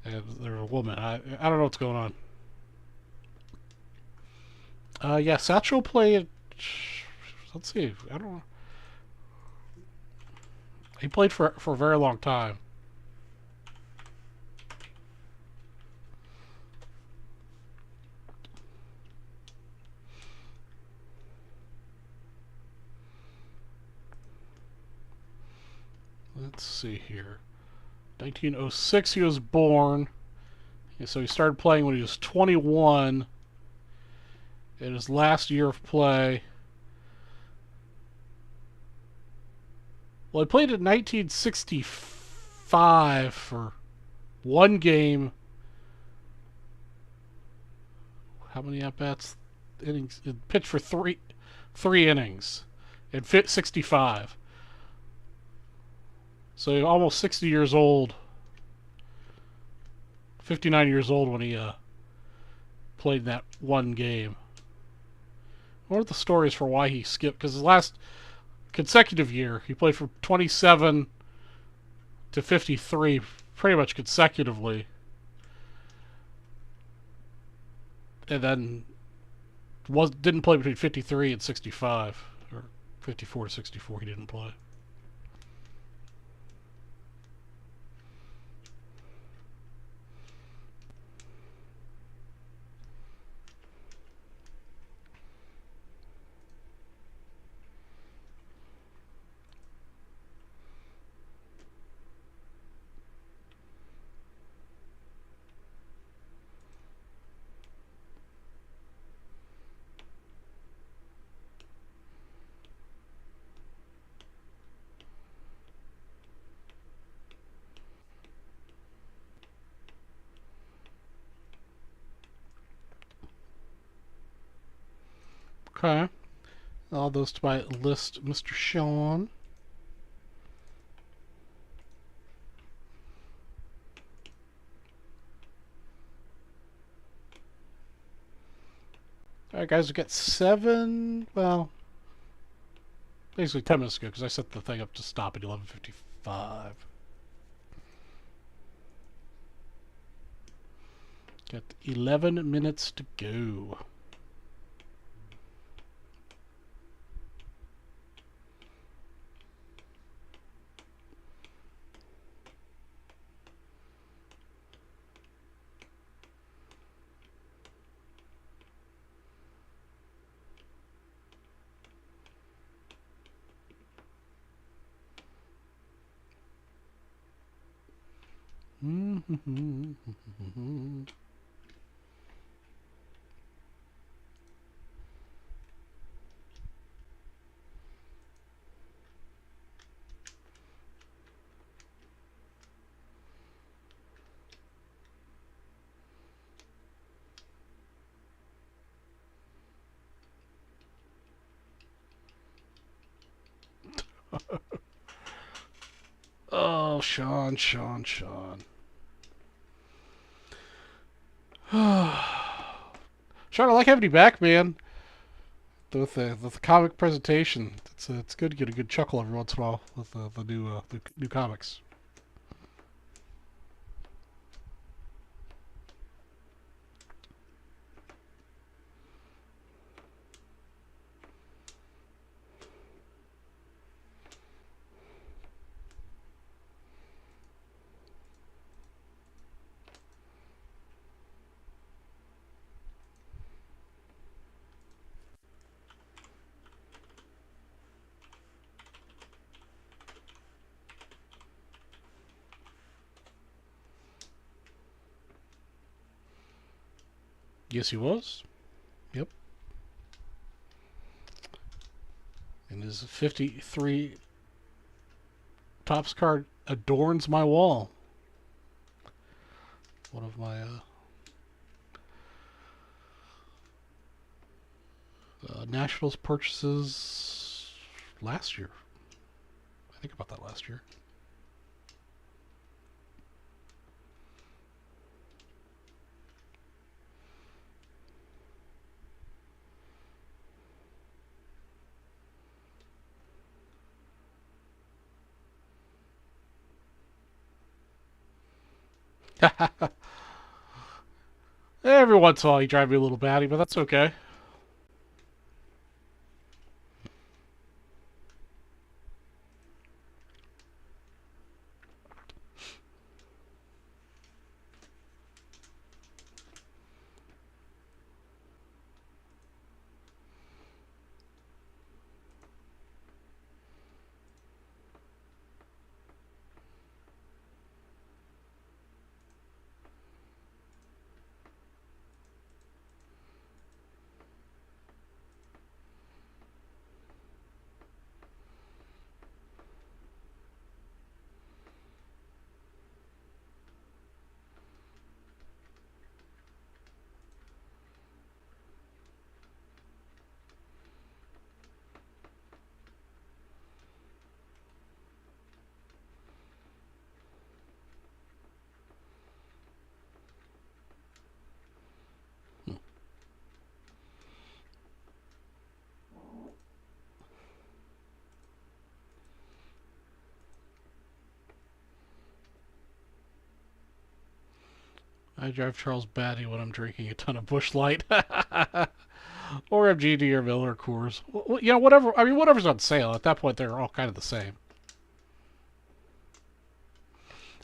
And they're a woman. I don't know what's going on. Yeah, Satchel played. Let's see. I don't know. He played for a very long time. let's see here. 1906 he was born. So he started playing when he was 21. In his last year of play. Well, he played in 1965 for one game. How many at-bats? Innings? It pitched for three innings. It fit 65. So almost 60 years old. 59 years old when he played that one game. What are the stories for why he skipped? Because his last consecutive year, he played from 27 to 53 pretty much consecutively. And then didn't play between 53 and 65. Or 54 to 64 he didn't play. Okay. All those to my list, Mr. Sean. Alright, guys, we got 7. Well, basically 10 minutes ago because I set the thing up to stop at 11:55. Got 11 minutes to go. Oh, Sean. Sean, I like having you back, man. With the comic presentation, it's good to get a good chuckle every once in a while with the new comics. Yes, he was. Yep. And his 53 Topps card adorns my wall. One of my Nationals purchases last year. I think about that last year. Every once in a while you drive me a little batty, but that's okay. I drive Charles Batty when I'm drinking a ton of Busch Light. Or MGD or Miller Coors. Well, you know, whatever. I mean, whatever's on sale. At that point, they're all kind of the same.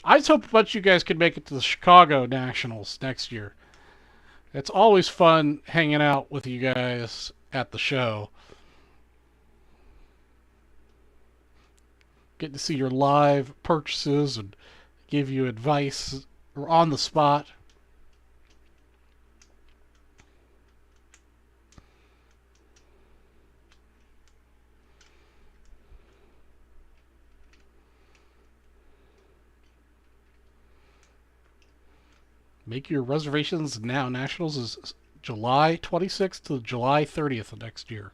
I just hope a bunch of you guys can make it to the Chicago Nationals next year. It's always fun hanging out with you guys at the show. Getting to see your live purchases and give you advice on the spot. Make your reservations now. Nationals is July 26th to July 30th of next year.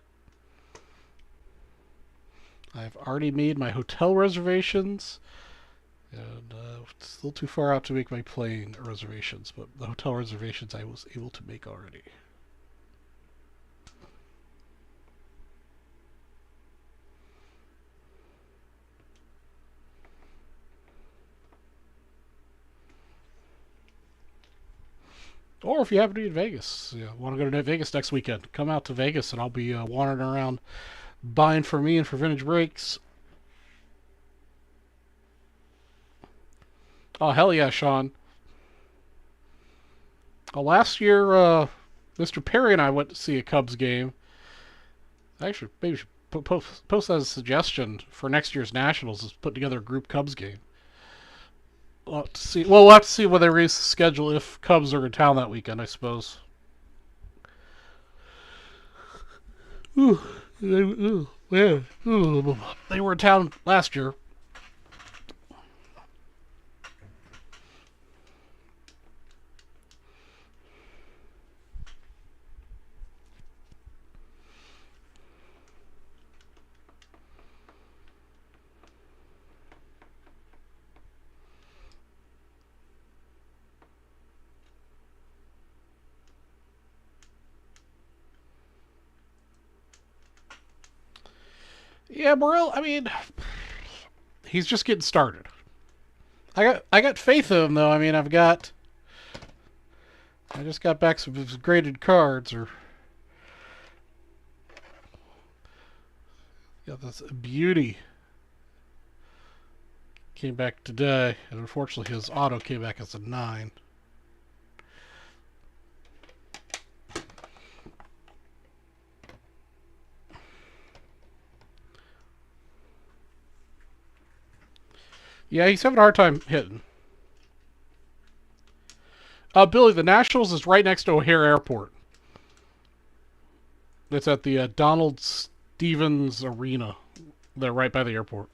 I've already made my hotel reservations. And it's a little too far out to make my plane reservations, but the hotel reservations I was able to make already. Or if you happen to be in Vegas, want to go to Vegas next weekend, come out to Vegas and I'll be wandering around buying for me and for Vintage Breaks. Oh, hell yeah, Sean. Last year, Mr. Perry and I went to see a Cubs game. Actually, maybe we should post that as a suggestion for next year's Nationals, is put together a group Cubs game. We'll have to see. Well, we'll have to see when they release the schedule if Cubs are in town that weekend, I suppose. Ooh, yeah. They were in town last year. Yeah, Morel, I mean, he's just getting started. I got faith in him, though. I mean, I just got back some of his graded cards, or yeah, that's a beauty. Came back today, and unfortunately his auto came back as a 9. Yeah, he's having a hard time hitting. Billy, the Nationals is right next to O'Hare Airport. It's at the Donald Stevens Arena. They're right by the airport.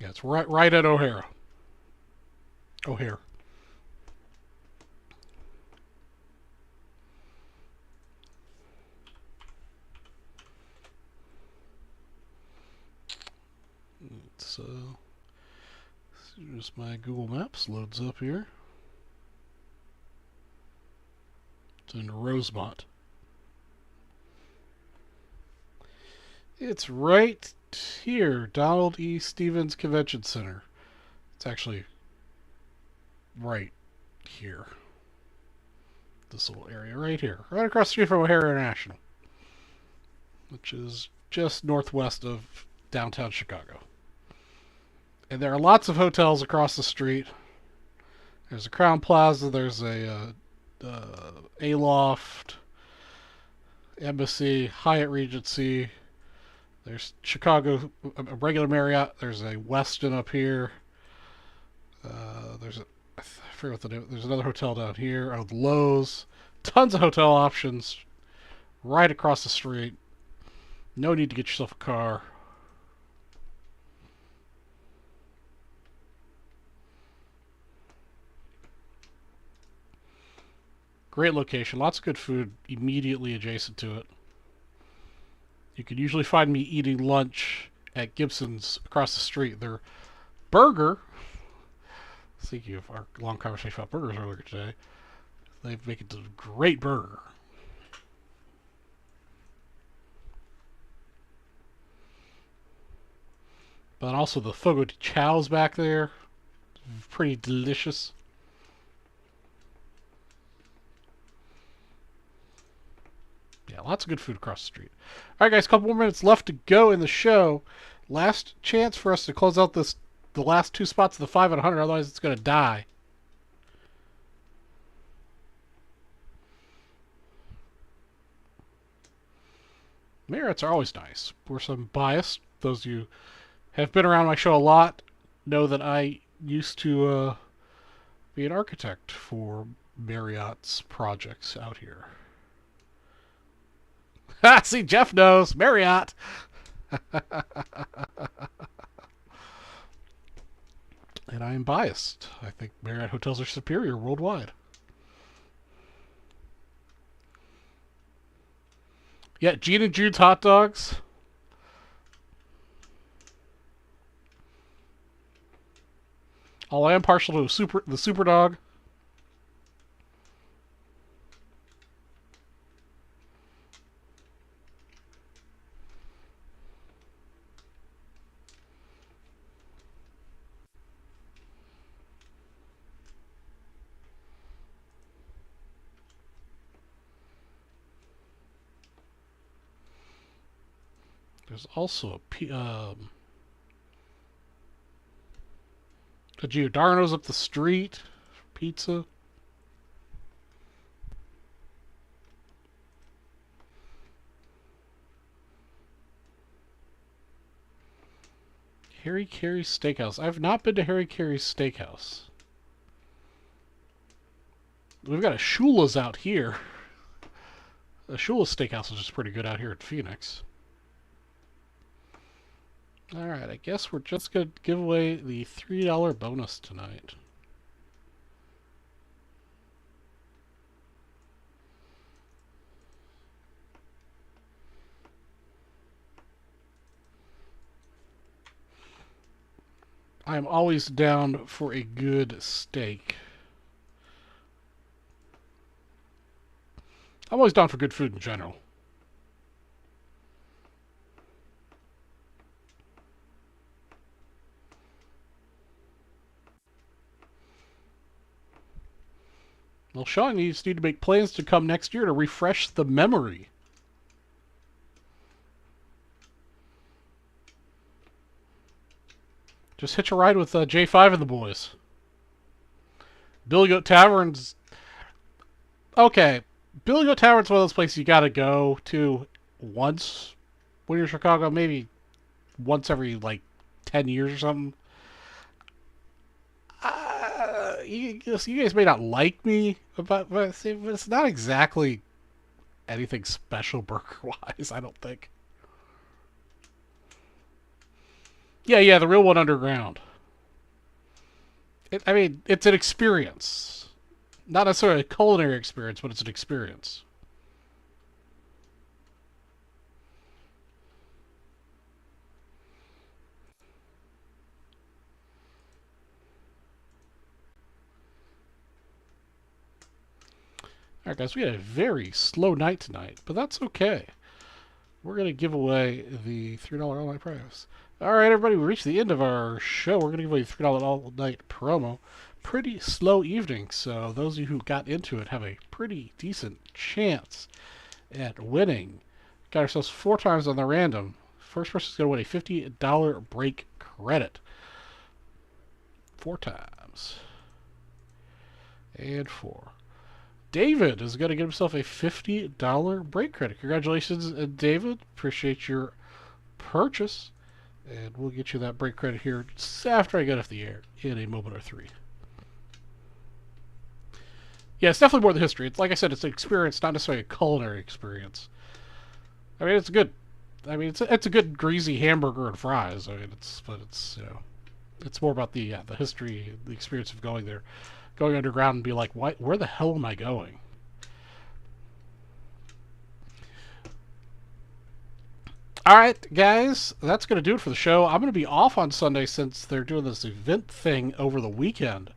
Yeah, it's right at O'Hare. O'Hare. So, just my Google Maps loads up here. It's in Rosemont. It's right here, Donald E. Stevens Convention Center. It's actually right here. This little area right here. Right across the street from O'Hare International. Which is just northwest of downtown Chicago. And there are lots of hotels across the street. There's a Crown Plaza. There's a Aloft, Embassy, Hyatt Regency. There's Chicago, a regular Marriott. There's a Westin up here. I forget what the name. There's another hotel down here. Oh, Lowe's. Tons of hotel options right across the street. No need to get yourself a car. Great location. Lots of good food immediately adjacent to it. You can usually find me eating lunch at Gibson's across the street. Their burger, speaking of our long conversation about burgers earlier today, they make it a great burger. But also the Fogo de Chow's back there. Pretty delicious. Yeah, lots of good food across the street. All right, guys, a couple more minutes left to go in the show. Last chance for us to close out the last two spots of the 5 and 100, otherwise it's going to die. Marriott's are always nice. We're some biased. Those of you have been around my show a lot know that I used to be an architect for Marriott's projects out here. Ha! See, Jeff knows. Marriott. And I am biased. I think Marriott hotels are superior worldwide. Yeah, Gene and Jude's hot dogs. Although I am partial to the super dog. There's also a Giordano's up the street. Pizza. Harry Carey's Steakhouse. I've not been to Harry Carey's Steakhouse. We've got a Shula's out here. The Shula's Steakhouse is just pretty good out here in Phoenix. Alright, I guess we're just going to give away the $3 bonus tonight. I am always down for a good steak. I'm always down for good food in general. Well, Sean, you just need to make plans to come next year to refresh the memory. Just hitch a ride with J5 and the boys. Billy Goat Tavern's... Okay, Billy Goat Tavern's one of those places you gotta go to once when you're in Chicago. Maybe once every, like, 10 years or something. You guys may not like me, but it's not exactly anything special burger-wise, I don't think. Yeah, the real one underground. I mean, it's an experience. Not necessarily a culinary experience, but it's an experience. Alright, guys, we had a very slow night tonight, but that's okay. We're going to give away the $3 all-night prize. Alright, everybody, we reached the end of our show. We're going to give away the $3 all-night promo. Pretty slow evening, so those of you who got into it have a pretty decent chance at winning. Got ourselves 4 times on the random. First person's going to win a $50 break credit. 4 times. And 4. David is going to get himself a $50 break credit. Congratulations, David. Appreciate your purchase. And we'll get you that break credit here just after I get off the air in a moment or 3. Yeah, it's definitely more the history. It's like I said, it's an experience, not necessarily a culinary experience. I mean, it's good. I mean, it's a good greasy hamburger and fries. I mean, it's you know, it's more about the history, the experience of going there. Going underground and be like, where the hell am I going? Alright, guys, that's going to do it for the show. I'm going to be off on Sunday since they're doing this event thing over the weekend.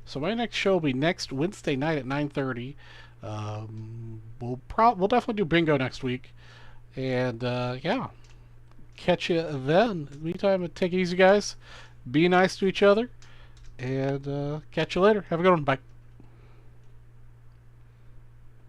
So my next show will be next Wednesday night at 9:30. We'll definitely do bingo next week. And, yeah. catch you then. In the meantime, take it easy, guys. Be nice to each other. And catch you later. Have a good one. Bye.